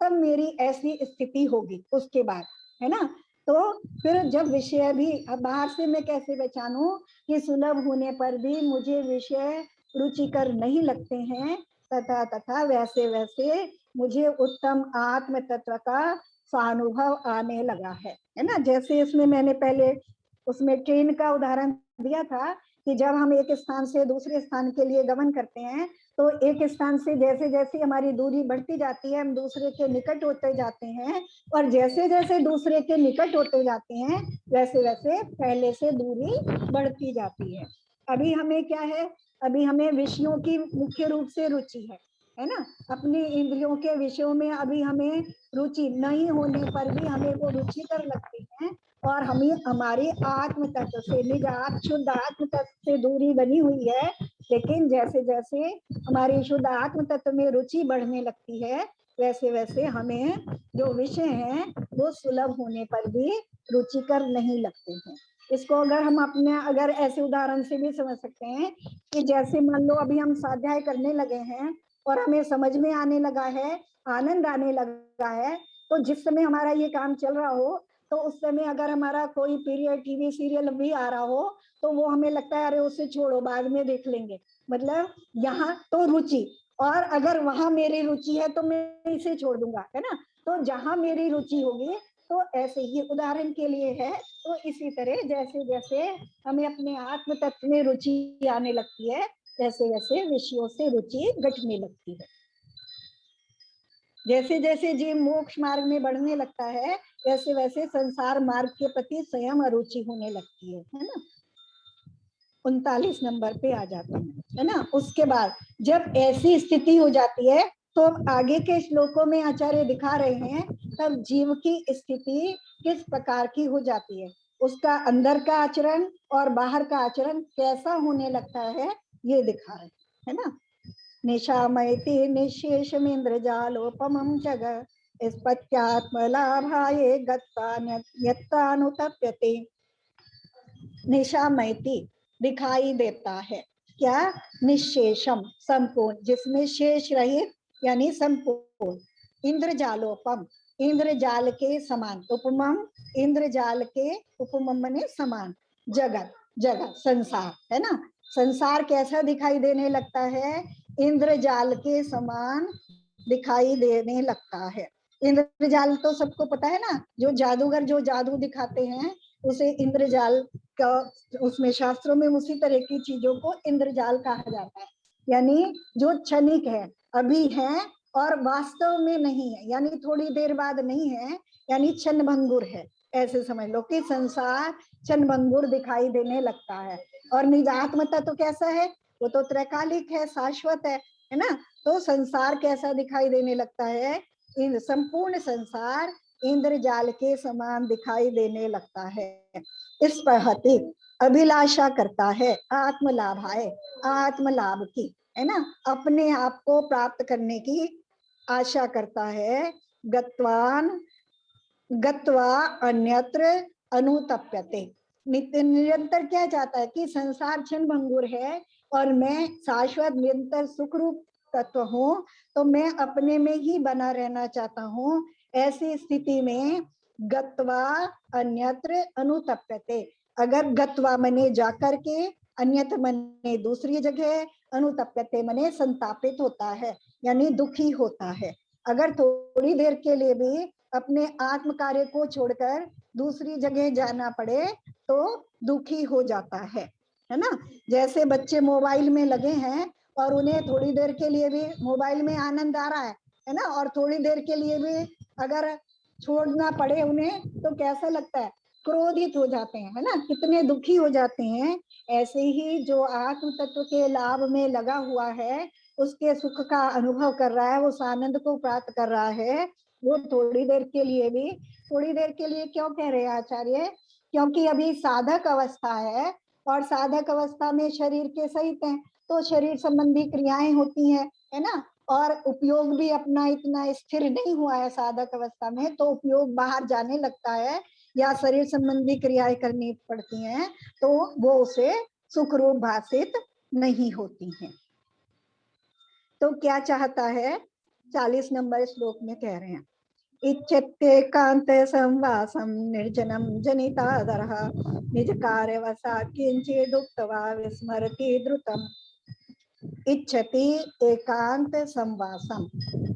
तब मेरी ऐसी स्थिति होगी उसके बाद, है ना। तो फिर जब विषय भी, अब बाहर से मैं कैसे पहचानूं कि सुलभ होने पर भी मुझे विषय रुचिकर नहीं लगते हैं, तथा तथा वैसे वैसे मुझे उत्तम आत्म तत्व का स्वानुभव आने लगा है ना। जैसे इसमें मैंने पहले उसमें ट्रेन का उदाहरण दिया था कि जब हम एक स्थान से दूसरे स्थान के लिए गमन करते हैं तो एक स्थान से जैसे जैसे हमारी दूरी बढ़ती जाती है, हम दूसरे के निकट होते जाते हैं, और जैसे जैसे दूसरे के निकट होते जाते हैं वैसे वैसे पहले से दूरी बढ़ती जाती है। अभी हमें क्या है, अभी हमें विषयों की मुख्य रूप से रुचि है ना, अपनी इंद्रियों के विषयों में अभी हमें रुचि नहीं होने पर भी हमें वो रुचिकर लगती है, और हमें हमारी आत्म तत्व से, निज शुद्ध आत्म तत्व से दूरी बनी हुई है। लेकिन जैसे जैसे हमारी शुद्ध आत्म तत्व में रुचि बढ़ने लगती है, वैसे वैसे हमें जो विषय हैं वो सुलभ होने पर भी रुचिकर नहीं लगते हैं। इसको अगर हम अपने अगर ऐसे उदाहरण से भी समझ सकते हैं कि जैसे मान लो अभी हम स्वाध्याय करने लगे हैं और हमें समझ में आने लगा है, आनंद आने लगा है, तो जिस समय हमारा ये काम चल रहा हो तो उस समय अगर हमारा कोई पीरियड टीवी सीरियल भी आ रहा हो तो वो हमें लगता है अरे उसे छोड़ो बाद में देख लेंगे, मतलब यहाँ तो रुचि, और अगर वहां मेरी रुचि है तो मैं इसे छोड़ दूंगा, है ना। तो जहां मेरी रुचि होगी, तो ऐसे ही उदाहरण के लिए है, तो इसी तरह जैसे जैसे हमें अपने आत्म तत्व में रुचि आने लगती है वैसे वैसे विषयों से रुचि घटने लगती है। जैसे जैसे जीव मोक्ष मार्ग में बढ़ने लगता है वैसे वैसे संसार मार्ग के प्रति स्वयं अरुचि होने लगती है ना। 39 नंबर पे आ जाता हूँ, है ना। उसके बाद जब ऐसी स्थिति हो जाती है तो आगे के श्लोकों में आचार्य दिखा रहे हैं तब जीव की स्थिति किस प्रकार की हो जाती है, उसका अंदर का आचरण और बाहर का आचरण कैसा होने लगता है, ये दिखा रहे है ना। निशामयति निशेषमिन्द्रजालोपमं जग स्पत्यात्मलाभाये गत्वानुतप्यते। निशामयति दिखाई देता है, क्या, निशेषम संपूर्ण, जिसमें शेष रहित यानी संपूर्ण, इंद्रजालोपम इंद्रजाल के समान, उपमम इंद्रजाल के उपमम ने समान, जगत जगत संसार, है ना। संसार कैसा दिखाई देने लगता है, इंद्रजाल के समान दिखाई देने लगता है। इंद्रजाल तो सबको पता है ना, जो जादूगर जो जादू दिखाते हैं उसे इंद्रजाल का, उसमें शास्त्रों में उसी तरह की चीजों को इंद्रजाल कहा जाता है, यानी जो क्षणिक है, अभी है और वास्तव में नहीं है, यानी थोड़ी देर बाद नहीं है, यानी क्षणभंगुर है, ऐसे समझ लो कि संसार क्षणभंगुर दिखाई देने लगता है। और निज आत्मता तो कैसा है, वो तो त्रैकालिक है, शाश्वत है ना। तो संसार कैसा दिखाई देने लगता है, इन संपूर्ण संसार इंद्रजाल के समान दिखाई देने लगता है। इस पर अभिलाषा करता है, आत्मलाभाय आत्मलाभ की, है ना, अपने आप को प्राप्त करने की आशा करता है। गत्वा अन्यत्र अनुतप्यते, निरंतर क्या चाहता है कि संसार क्षण भंगुर है और मैं शाश्वत निरंतर सुख रूप तत्व हूँ, तो मैं अपने में ही बना रहना चाहता हूँ। ऐसी स्थिति में गत्वा अन्यत्र अनुतप्यते, अगर गत्वा मने जाकर के, अन्यत्र मने दूसरी जगह, अनुतप्यते मने संतापित होता है, यानी दुखी होता है। अगर थोड़ी देर के लिए भी अपने आत्म कार्य को छोड़कर दूसरी जगह जाना पड़े तो दुखी हो जाता है ना। जैसे बच्चे मोबाइल में लगे हैं और उन्हें थोड़ी देर के लिए भी मोबाइल में आनंद आ रहा है ना, और थोड़ी देर के लिए भी अगर छोड़ना पड़े उन्हें तो कैसा लगता है, क्रोधित हो जाते हैं, है ना, कितने दुखी हो जाते हैं। ऐसे ही जो आत्म तत्व के लाभ में लगा हुआ है, उसके सुख का अनुभव कर रहा है, उस आनंद को प्राप्त कर रहा है, वो थोड़ी देर के लिए भी, थोड़ी देर के लिए क्यों कह रहे हैं आचार्य, क्योंकि अभी साधक अवस्था है और साधक अवस्था में शरीर के सहित हैं, तो शरीर संबंधी क्रियाएं होती हैं, है ना, और उपयोग भी अपना इतना स्थिर नहीं हुआ है साधक अवस्था में, तो उपयोग बाहर जाने लगता है या शरीर संबंधी क्रियाएं करनी पड़ती हैं, तो वो उसे सुखरूप भाषित नहीं होती हैं। तो क्या चाहता है, 40 नंबर श्लोक में कह रहे हैं, इच्छत्येकांत संवासम निर्जनम जनितादरः निज कार्यवशा किंचिदुक्त्वा विस्मरति द्रुतम्। इच्छति एकांत संवासम,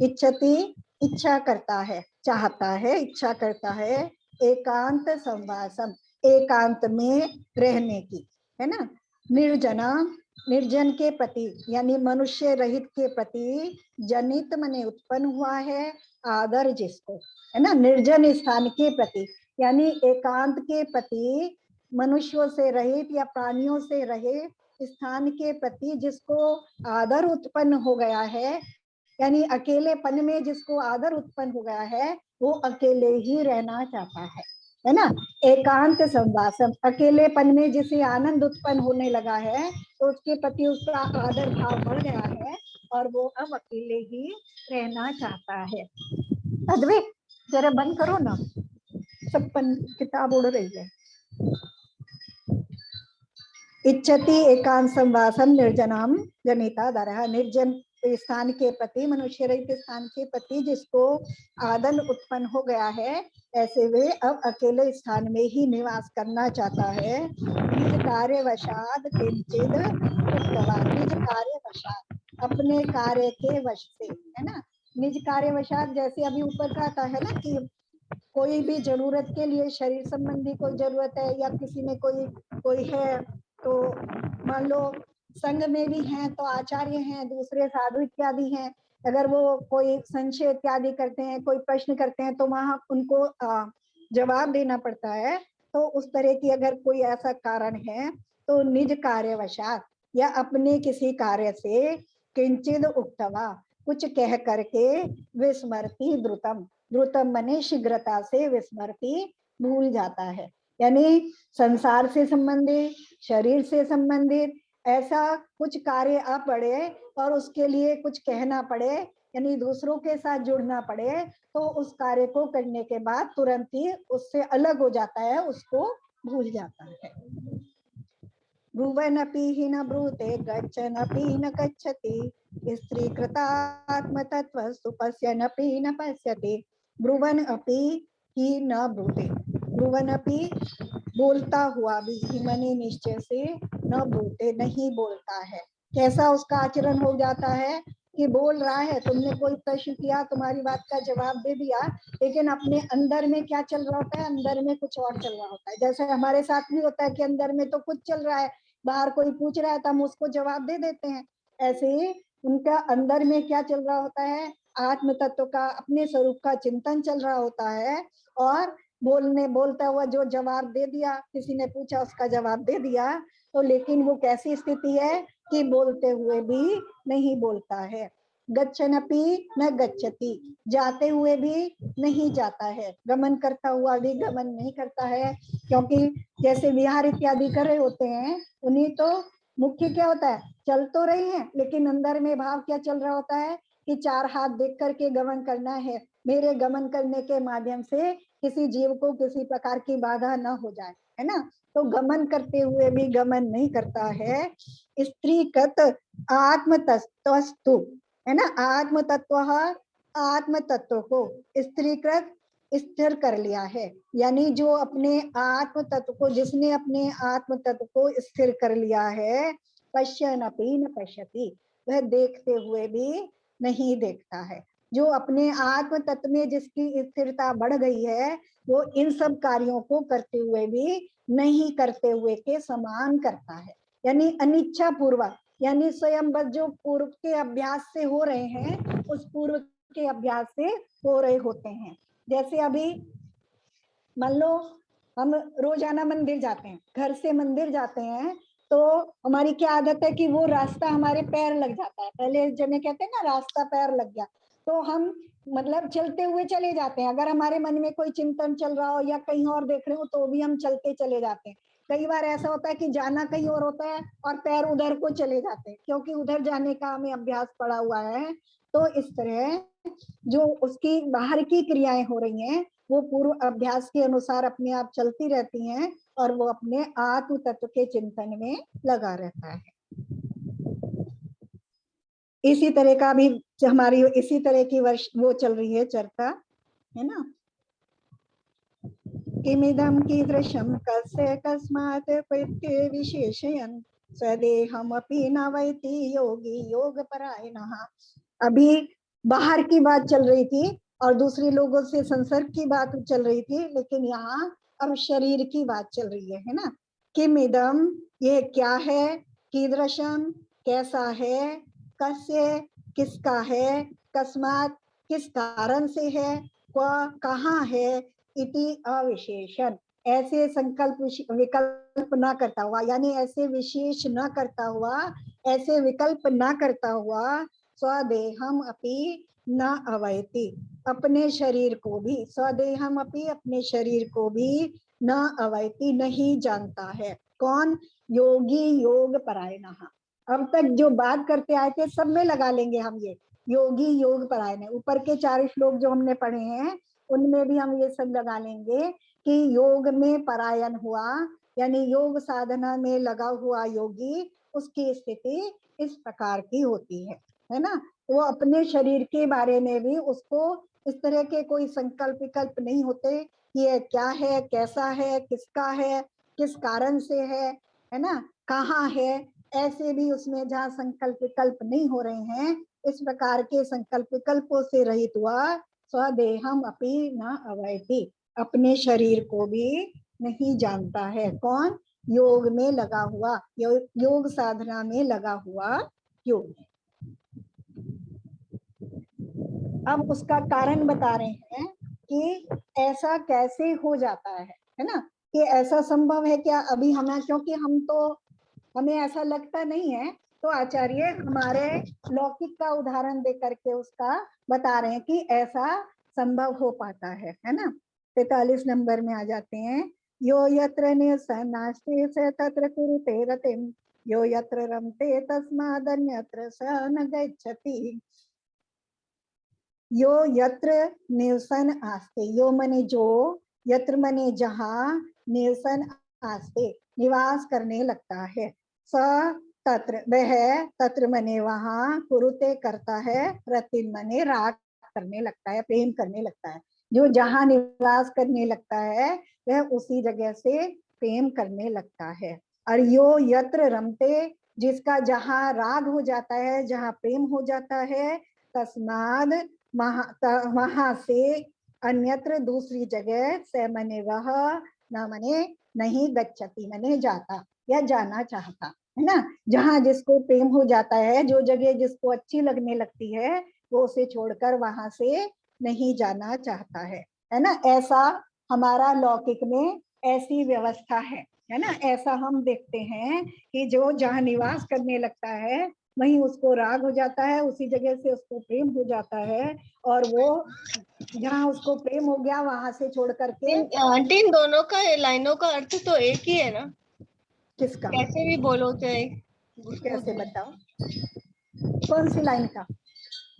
इच्छति इच्छा करता है, चाहता है, इच्छा करता है, एकांत संवासम एकांत में रहने की, है ना, निर्जना निर्जन के प्रति यानी मनुष्य रहित के प्रति, जनित मने उत्पन्न हुआ है, आदर जिसको, है ना, निर्जन स्थान के प्रति यानी एकांत के प्रति, मनुष्यों से रहित या प्राणियों से रहित स्थान के प्रति जिसको आदर उत्पन्न हो गया है, यानी अकेलेपन में जिसको आदर उत्पन्न हो गया है, वो अकेले ही रहना चाहता है ना। एकांत संवासम, अकेलेपन में जिसे आनंद उत्पन्न होने लगा है तो उसके प्रति उसका आदर भाव बढ़ गया है और वो अब अकेले ही रहना चाहता है। अद्वैत जरा बंद करो ना, सब किताब उड़ रही है। इच्छति एकांत संवासम निर्जनम जनितादरः, निर्जन स्थान के प्रति, मनुष्य रहित स्थान के प्रति जिसको आदर उत्पन्न हो गया है, ऐसे वे अब अकेले स्थान में ही निवास करना चाहता है। निज कार्यवशाद किंचिद उक्त्वा, निज कार्यवशाद अपने कार्य के वश से, है ना, निज कार्यवशाद जैसे अभी ऊपर का है ना कि कोई भी जरूरत के लिए शरीर संबंधी कोई जरूरत है या किसी में कोई है, तो मान लो संघ में भी हैं तो आचार्य हैं, दूसरे साधु इत्यादि हैं, अगर वो कोई संशय इत्यादि करते हैं, कोई प्रश्न करते हैं तो वहां उनको जवाब देना पड़ता है। तो उस तरह की अगर कोई ऐसा कारण है तो तो निज कार्यवशात या अपने किसी कार्य से किंचिद उक्तवा कुछ कह करके विस्मृति द्रुतम, द्रुतम मने शीघ्रता से, विस्मृति भूल जाता है। यानी संसार से संबंधित, शरीर से संबंधित ऐसा कुछ कार्य आ पड़े और उसके लिए कुछ कहना पड़े, यानी दूसरों के साथ जुड़ना पड़े, तो उस कार्य को करने के बाद तुरंत ही उससे अलग हो जाता है, उसको भूल जाता है। ब्रुवनपि हि न ब्रूते गच्छनपि न गच्छति स्त्री कृतात्मतत्त्वस्तु पश्यन्नपि न पश्यति। ब्रुवन अपि ही न ब्रूते, ब्रुवन अपि बोलता हुआ भी, मने निश्चय से, न ब्रूते नहीं बोलता है। कैसा उसका आचरण हो जाता है कि बोल रहा है, तुमने कोई प्रश्न किया, तुम्हारी बात का जवाब दे दिया, लेकिन अपने अंदर में क्या चल रहा होता है, अंदर में कुछ और चल रहा होता है। जैसे हमारे साथ भी होता है कि अंदर में तो कुछ चल रहा है, बाहर कोई पूछ रहा है तो हम उसको जवाब दे देते हैं। ऐसे ही उनका अंदर में क्या चल रहा होता है, आत्म तत्व का, अपने स्वरूप का चिंतन चल रहा होता है, और बोलता हुआ जो जवाब दे दिया, किसी ने पूछा उसका जवाब दे दिया, तो लेकिन वो कैसी स्थिति है कि बोलते हुए भी नहीं बोलता है। गच्छनपि न गच्छति, जाते हुए भी नहीं जाता है, गमन करता हुआ भी गमन नहीं करता है। क्योंकि जैसे विहार इत्यादि कर रहे होते हैं, उन्हीं तो मुख्य क्या होता है, चल तो रही हैं, लेकिन अंदर में भाव क्या चल रहा होता है कि चार हाथ देख करके गमन करना है, मेरे गमन करने के माध्यम से किसी जीव को किसी प्रकार की बाधा न हो जाए, है ना। तो गमन करते हुए भी गमन नहीं करता है। स्त्रीकृत आत्मतत्वस्तु, है ना, आत्म तत्व को स्त्रीकृत स्थिर कर लिया है, यानी जो अपने आत्म तत्व को, जिसने अपने आत्म तत्व को स्थिर कर लिया है, पश्यन्नपि न पश्यति, वह देखते हुए भी नहीं देखता है। जो अपने आत्म तत्व में जिसकी स्थिरता बढ़ गई है, वो इन सब कार्यों को करते हुए भी नहीं करते हुए के समान करता है। यानी अनिच्छा पूर्वक, यानी स्वयं बस जो पूर्व के अभ्यास से हो रहे हैं, उस पूर्व के अभ्यास से हो रहे होते हैं। जैसे अभी मान लो हम रोजाना मंदिर जाते हैं, घर से मंदिर जाते हैं, तो हमारी क्या आदत है कि वो रास्ता हमारे पैर लग जाता है। पहले जने कहते हैं ना, रास्ता पैर लग गया, तो हम मतलब चलते हुए चले जाते हैं। अगर हमारे मन में कोई चिंतन चल रहा हो या कहीं और देख रहे हो, तो भी हम चलते चले जाते हैं। कई बार ऐसा होता है कि जाना कहीं और होता है और पैर उधर को चले जाते हैं, क्योंकि उधर जाने का हमें अभ्यास पड़ा हुआ है। तो इस तरह जो उसकी बाहर की क्रियाएं हो रही हैं, वो पूर्व अभ्यास के अनुसार अपने आप चलती रहती हैं, और वो अपने आत्म तत्व के चिंतन में लगा रहता है। इसी तरह का भी हमारी इसी तरह की वर्ष वो चल रही है चर्चा, है ना। किमिदं कीदृशं कस्य कस्मात् प्रत्यय विशेषयन् स्वदेहमपि न वैति योगी योगपरायणः। अभी बाहर की बात चल रही थी और दूसरे लोगों से संसर्ग की बात चल रही थी, लेकिन यहाँ अब शरीर की बात चल रही है ना। किमिदं, ये क्या है, कीदृशं कैसा है, कस्य किसका है, कस्मात् किस कारण से है, कहाँ है, इति अविशेषण, ऐसे संकल्प विकल्प ना करता हुआ, यानी ऐसे विशेष ना करता हुआ, ऐसे विकल्प ना करता हुआ, स्वदेहम अपि न अवैति, अपने शरीर को भी, स्वदेहम अपि अपने शरीर को भी न अवैति नहीं जानता है। कौन, योगी योग परायणः। अब तक जो बात करते आए थे सब में लगा लेंगे हम ये योगी योग परायण। ऊपर के 4 श्लोक जो हमने पढ़े हैं उनमें भी हम ये सब लगा लेंगे कि योग में परायण हुआ, यानी योग साधना में लगा हुआ योगी, उसकी स्थिति इस प्रकार की होती है ना। वो अपने शरीर के बारे में भी उसको इस तरह के कोई संकल्प विकल्प नहीं होते कि ये क्या है, कैसा है, किसका है, किस कारण से है ना, कहाँ है, ऐसे भी उसमें जहाँ संकल्प विकल्प नहीं हो रहे हैं, इस प्रकार के संकल्प विकल्पों से रहित हुआ, स्वदेहम अपि न अवैति, अपने शरीर को भी नहीं जानता है। कौन, योग में लगा हुआ, योग साधना में लगा हुआ योगी। अब उसका कारण बता रहे हैं कि ऐसा कैसे हो जाता है ना, कि ऐसा संभव है क्या अभी हमें, क्योंकि हम तो हमें ऐसा लगता नहीं है, तो आचार्य हमारे लौकिक का उदाहरण दे करके उसका बता रहे हैं कि ऐसा संभव हो पाता है ना। 43 नंबर में आ जाते हैं। यो यत्र निसन्नास्ति स तत्र कुरुते रतिम, यो यत्र रमते तस्मादन्यत्र स न गच्छति। यो यत्र निवसन आस्ते, यो मने जो, यत्र मने जहां, निवसन आस्ते निवास करने लगता है, स तत्र वह, तत्र मने वहां, कुरुते करता है, रतिन मने राग करने लगता है, प्रेम करने लगता है। जो जहां निवास करने लगता है वह उसी जगह से प्रेम करने लगता है। और यो यत्र रमते, जिसका जहां राग हो जाता है, जहां प्रेम हो जाता है, तस्माद वहां से, अन्यत्र दूसरी जगह, से मने वह, न मने नहीं, गच्छति मने जाता या जाना चाहता, है ना। जहां जिसको प्रेम हो जाता है, जो जगह जिसको अच्छी लगने लगती है, वो उसे छोड़कर वहां से नहीं जाना चाहता है ना। ऐसा हमारा लौकिक में ऐसी व्यवस्था है ना। ऐसा हम देखते हैं कि जो जहां निवास करने लगता है वहीं उसको राग हो जाता है, उसी जगह से उसको प्रेम हो जाता है, और वो जहाँ उसको प्रेम हो गया वहां से छोड़ करके। आंटी इन दोनों का लाइनों का अर्थ तो एक ही है ना? किसका? कैसे भी बोलो चाहे। कैसे बताओ, कौन सी लाइन का?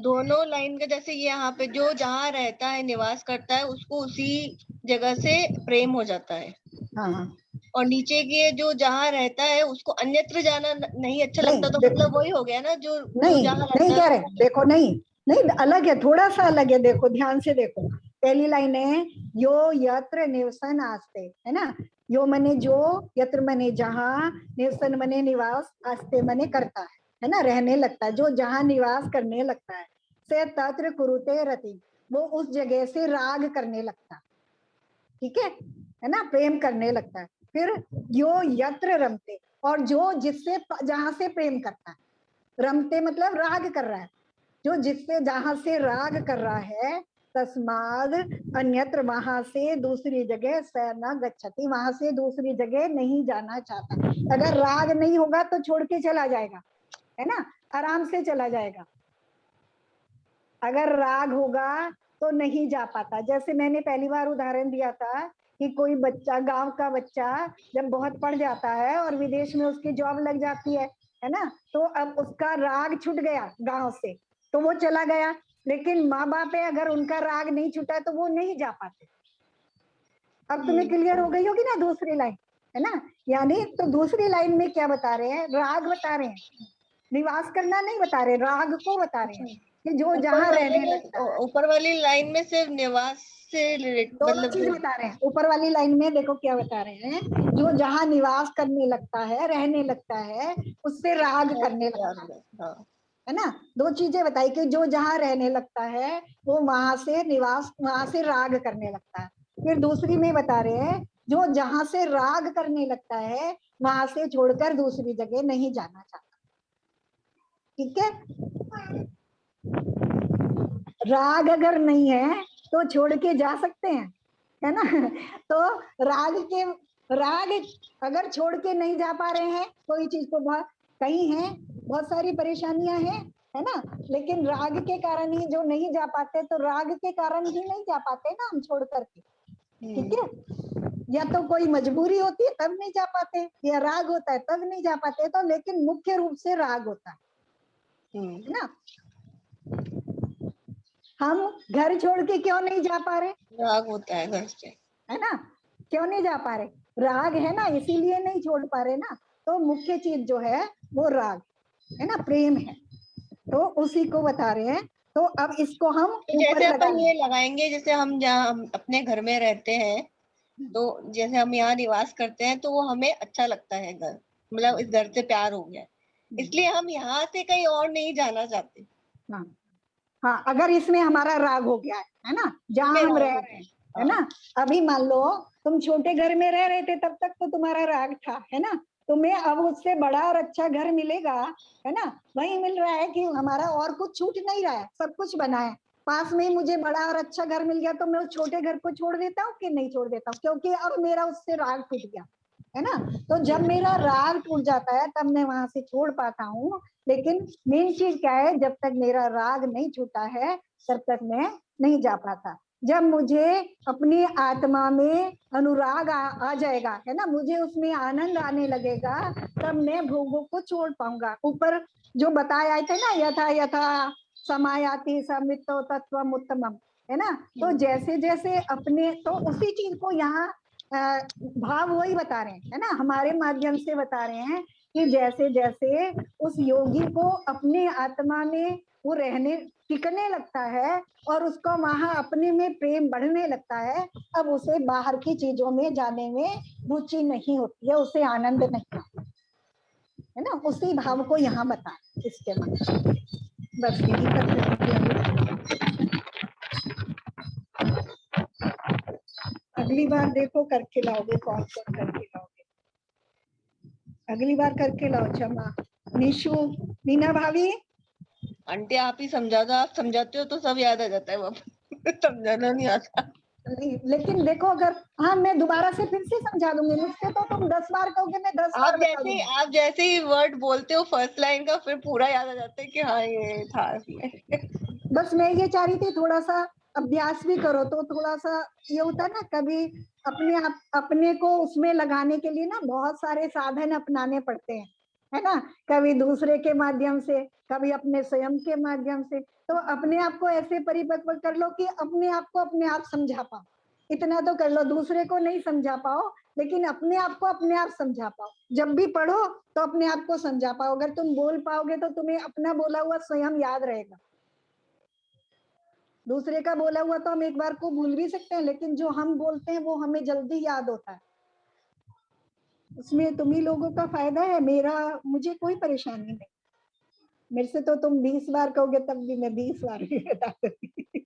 दोनों लाइन का, जैसे ये यहाँ पे जो जहाँ रहता है, निवास करता है, उसको उसी जगह से प्रेम हो जाता है। हाँ, और नीचे के जो जहाँ रहता है उसको अन्यत्र जाना नहीं अच्छा नहीं, लगता, तो मतलब वही हो गया ना, जो नहीं जहाँ नहीं रहता कह है। रहे, देखो नहीं नहीं, अलग है, थोड़ा सा अलग है। देखो ध्यान से देखो, पहली लाइन है यो यत्र निवसन आस्ते, है ना। यो मने जो, यत्र मने जहां, निवसन मने निवास, आस्ते मने करता है ना, रहने लगता है, जो जहां निवास करने लगता है, से तत्र कुरुते रति, वो उस जगह से राग करने लगता, ठीक है ना, प्रेम करने लगता है। फिर यो यत्र रमते, और जो जिससे जहां से प्रेम करता है, रमते मतलब राग कर रहा है, जो जिससे जहां से राग कर रहा है, तस्माद अन्यत्र, वहां से दूसरी जगह, स न गच्छति, वहां से दूसरी जगह नहीं जाना चाहता। अगर राग नहीं होगा तो छोड़ के चला जाएगा, है ना, आराम से चला जाएगा। अगर राग होगा तो नहीं जा पाता। जैसे मैंने पहली बार उदाहरण दिया था कि कोई बच्चा, गांव का बच्चा जब बहुत पढ़ जाता है और विदेश में उसकी जॉब लग जाती है ना, तो अब उसका राग छूट गया गांव से, तो वो चला गया। लेकिन माँ बाप है, अगर उनका राग नहीं छूटा तो वो नहीं जा पाते। अब तुम्हें क्लियर हो गई होगी ना दूसरी लाइन, है ना। यानी तो दूसरी लाइन में क्या बता रहे हैं, राग बता रहे हैं, निवास करना नहीं बता रहे, राग को बता रहे हैं कि जो जहां रहने लगता है। ऊपर वाली लाइन में सिर्फ निवास से दोनों चीज बता रहे हैं। ऊपर वाली लाइन में देखो क्या बता रहे हैं, जो जहां निवास करने लगता है, रहने लगता है, उससे राग करने लगता है ना। दो चीजें बताई कि जो जहां रहने लगता है वो वहां से निवास, वहां से राग करने लगता है। फिर दूसरी में बता रहे हैं जो जहां से राग करने लगता है वहां से छोड़कर दूसरी जगह नहीं जाना चाहता, ठीक है। राग अगर नहीं है तो छोड़ के जा सकते हैं, है ना। तो राग अगर छोड़ के नहीं जा पा रहे हैं, कोई चीज को, बहुत कहीं है, बहुत सारी परेशानियां हैं, है ना, लेकिन राग के कारण ही जो नहीं जा पाते, तो राग के कारण ही नहीं जा पाते ना हम छोड़ करके, ठीक है। या तो कोई मजबूरी होती है तब नहीं जा पाते, या राग होता है तब नहीं जा पाते, तो लेकिन मुख्य रूप से राग होता है ना। हम घर छोड़ के क्यों नहीं जा पा रहे, राग होता है घर से, है ना, क्यों नहीं जा पा रहे, राग है ना, इसीलिए नहीं छोड़ पा रहे ना। तो मुख्य चीज जो है वो राग है ना, प्रेम है, तो उसी को बता रहे हैं। तो अब इसको हम तो जैसे अपन ये लगाएंगे, जैसे हम जहाँ हम अपने घर में रहते हैं, तो जैसे हम यहाँ निवास करते हैं, तो वो हमें अच्छा लगता है घर, मतलब इस घर से प्यार हो गया, इसलिए हम यहाँ से कहीं और नहीं जाना चाहते। हाँ हाँ, अगर इसमें हमारा राग हो गया है ना, जहाँ हम रह रहे हैं, है ना। अभी मान लो तुम छोटे घर में रह रहे थे, तब तक तो तुम्हारा राग था, है ना। तुम्हें अब उससे बड़ा और अच्छा घर मिलेगा, है ना, वही मिल रहा है कि हमारा और कुछ छूट नहीं रहा है, सब कुछ बना है पास में। मुझे बड़ा और अच्छा घर मिल गया तो मैं उस छोटे घर को छोड़ देता हूँ कि नहीं छोड़ देता हूँ, क्योंकि अब मेरा उससे राग टूट गया, है ना। तो जब मेरा राग टूट जाता है तब मैं वहां से छोड़ पाता हूँ। लेकिन मेन चीज क्या है, जब तक मेरा राग नहीं छूटा है तब तक मैं नहीं जा पाता। जब मुझे अपनी आत्मा में अनुराग आ जाएगा, है ना, मुझे उसमें आनंद आने लगेगा, तब मैं भोगों को छोड़ पाऊंगा। ऊपर जो बताए आए थे ना, यथा यथा समायाति समितो तत्वम उत्तमम, है ना। तो जैसे जैसे अपने, तो उसी चीज को यहाँ भाव वही बता रहे हैं, है ना, हमारे माध्यम से बता रहे हैं कि जैसे जैसे उस योगी को अपने आत्मा में वो रहने टिकने लगता है और उसको वहां अपने में प्रेम बढ़ने लगता है, अब उसे बाहर की चीजों में जाने में रुचि नहीं होती है, उसे आनंद नहीं आता है ना। उसी भाव को यहाँ बता इसके बाद बस यही कर। अगली बार देखो करके लाओगे, कौन कौन करके लाओगे अगली बार करके लाओ। क्षमा, निशु, मीना भाभी। आंटी आप ही समझा दो, आप समझाते हो तो सब याद आ जाता है वापस समझाना नहीं आता। लेकिन देखो, अगर हाँ मैं दोबारा से फिर से समझा दूंगी, मुझसे तो तुम 10 बार कहोगे, मैं 10 बार बता दूंगी। आप जैसे ही वर्ड बोलते हो फर्स्ट लाइन का, फिर पूरा याद आ जाता है कि हाँ ये था इसमें। बस मैं ये चाह रही थी थोड़ा सा अभ्यास भी करो, तो थोड़ा सा ये होता है ना, कभी अपने को उसमें लगाने के लिए ना बहुत सारे साधन अपनाने पड़ते हैं, है ना। कभी दूसरे के माध्यम से, कभी अपने स्वयं के माध्यम से। तो अपने आप को ऐसे परिपक्व कर लो कि अपने आप को अपने आप समझा पाओ। इतना तो कर लो, दूसरे को नहीं समझा पाओ लेकिन अपने आप को अपने आप समझा पाओ। जब भी पढ़ो तो अपने आप को समझा पाओ। अगर तुम बोल पाओगे तो तुम्हें अपना बोला हुआ स्वयं याद रहेगा। दूसरे का बोला हुआ तो हम एक बार को भूल भी सकते हैं, लेकिन जो हम बोलते हैं वो हमें जल्दी याद होता है। उसमें तुम्ही लोगों का फायदा है, मुझे कोई परेशानी नहीं। मेरे से तो तुम 20 बार कहोगे तब भी मैं 20 बार भी बता दूंगी।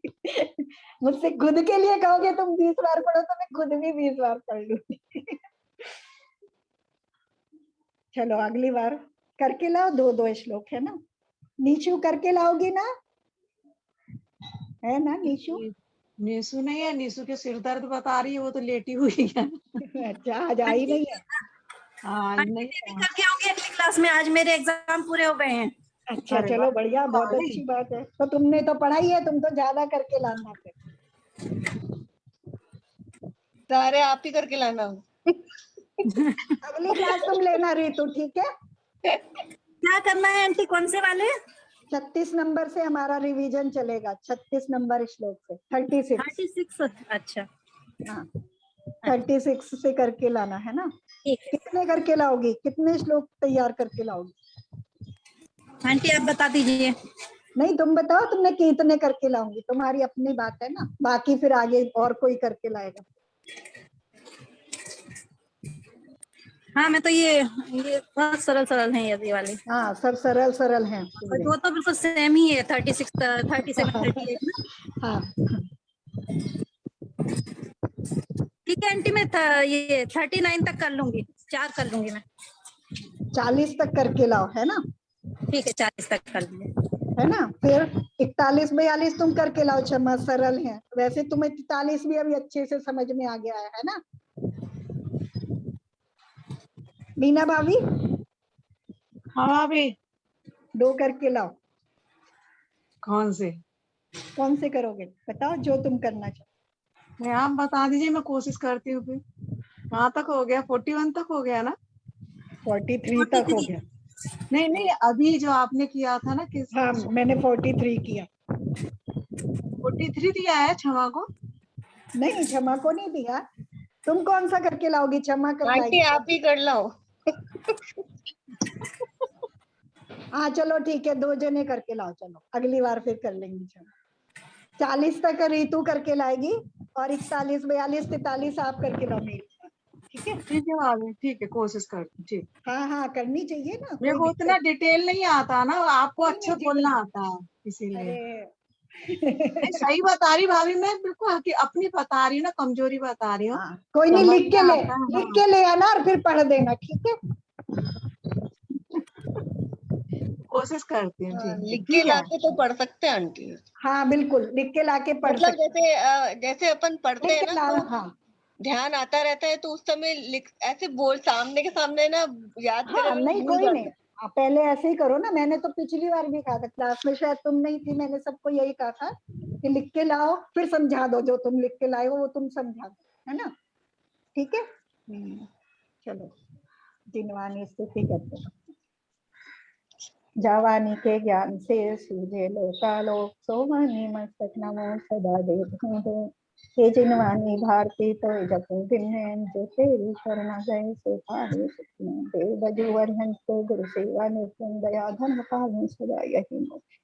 मुझसे खुद के लिए कहोगे तुम 20 बार पढ़ो तो मैं खुद भी 20 बार पढ़ लूंगी। चलो अगली बार करके लाओ, 2-2 श्लोक, है ना। नीशु करके लाओगी ना, है ना नीशु? नीशु नहीं है, नीशु के सिर दर्द बता रही है, वो तो लेटी हुई है। अच्छा, आज आई नहीं है। हाँ नहीं करके आओगे अगली क्लास में, आज मेरे एग्जाम पूरे हो गए हैं। अच्छा चलो बढ़िया, बहुत अच्छी बात है। तो तुमने तो पढ़ाई है, तुम तो ज्यादा करके लाना फिर। सारे आप ही करके लाना। अगली क्लास तुम लेना रितु, ठीक है। क्या करना है आंटी, कौन से वाले? 36 नंबर से हमारा रिवीजन चलेगा, 36 नंबर श्लोक से 36। 36, अच्छा हाँ 36 से करके लाना है ना। ठीक है कितने करके लाओगी, कितने श्लोक तैयार करके लाओगी? आंटी, आप बता दीजिए। नहीं तुम बताओ तुमने कितने करके लाओगी, तुम्हारी अपनी बात है ना, बाकी फिर आगे और कोई करके लाएगा। हाँ मैं तो ये बहुत सरल सरल है ये वाले। हाँ सब सरल सरल हैं। वो तो बिल्कुल सेम ही है, 36, 37, 38 ना। हाँ ठीक है आंटी, मैं ये 39 तक कर लूंगी, 4 कर लूंगी मैं। 40 तक करके लाओ, है ना। ठीक है 40 तक कर लूंगी, है ना। फिर 41 42 तुम करके लाओ, क्षमा सरल है। वैसे तुम्हें 43 भी अभी अच्छे से समझ में आ गया है ना मीना भाभी? हाँ भाभी। 2 करके लाओ। कौन से? कौन से करोगे बताओ, जो तुम करना चाहो। मैं आप बता दीजिए, मैं कोशिश करती हूँ। फिर कहाँ तक हो गया? 41 तक हो गया ना? 43 तक हो गया। नहीं नहीं, अभी जो आपने किया था ना, किस? हाँ मैंने 43 किया। 43 दिया है क्षमा को? नहीं क्षमा को नहीं दिया। तुम कौन सा करके लाओगी, क्षमा कर आंटी पाएगी? आप ही कर लाओ। हाँ चलो ठीक है, 2 जने करके लाओ। चलो अगली बार फिर कर लेंगे। चलो 40 तक रितु करके लाएगी और 41 42 43 आप करके लाओ मेरी। ठीक है ठीक है भाभी, ठीक है, कोशिश करती हूँ। ठीक। हाँ हाँ करनी चाहिए ना। मेरे को उतना डिटेल नहीं आता ना, आपको अच्छा बोलना आता है इसीलिए। अरे नहीं, सही बता रही भाभी, मैं बिल्कुल अपनी बता रही हूँ ना, कमजोरी बता रही हूँ। हाँ, कोई नहीं, लिख के ले आना और फिर पढ़ देना, ठीक है। कोशिश करती हूँ। ठीक, लिख के लाके तो पढ़ सकते हैं आंटी। हाँ बिल्कुल लिख के लाके पढ़ मतलब सकते जैसे अपन पढ़ते हैं ना, तो हाँ ध्यान आता रहता है तो उस समय ऐसे बोल सामने के सामने ना याद हाँ, करे नहीं कोई नहीं, आप पहले ऐसे ही करो ना। मैंने तो पिछली बार भी कहा था, क्लास में शायद तुम नहीं थी, मैंने सबको यही कहा था कि लिख के लाओ, फिर समझा दो, जो तुम लिख के लाए हो वो तुम समझा दो, है ना? ठीक है, चलो जिनवानी स्तुति करते हैं। जावानी के ज्ञान से सूझे लोकालोक, सोमानी मस्तक नमो सदा दे दे। हे जिनवानी भारती तो जपू दिन जो तेरी शरण गए सो पाए देव बजू वरहंस को गुरु सेवा नित्य दया धर्म पालन सदा यही मोक्ष।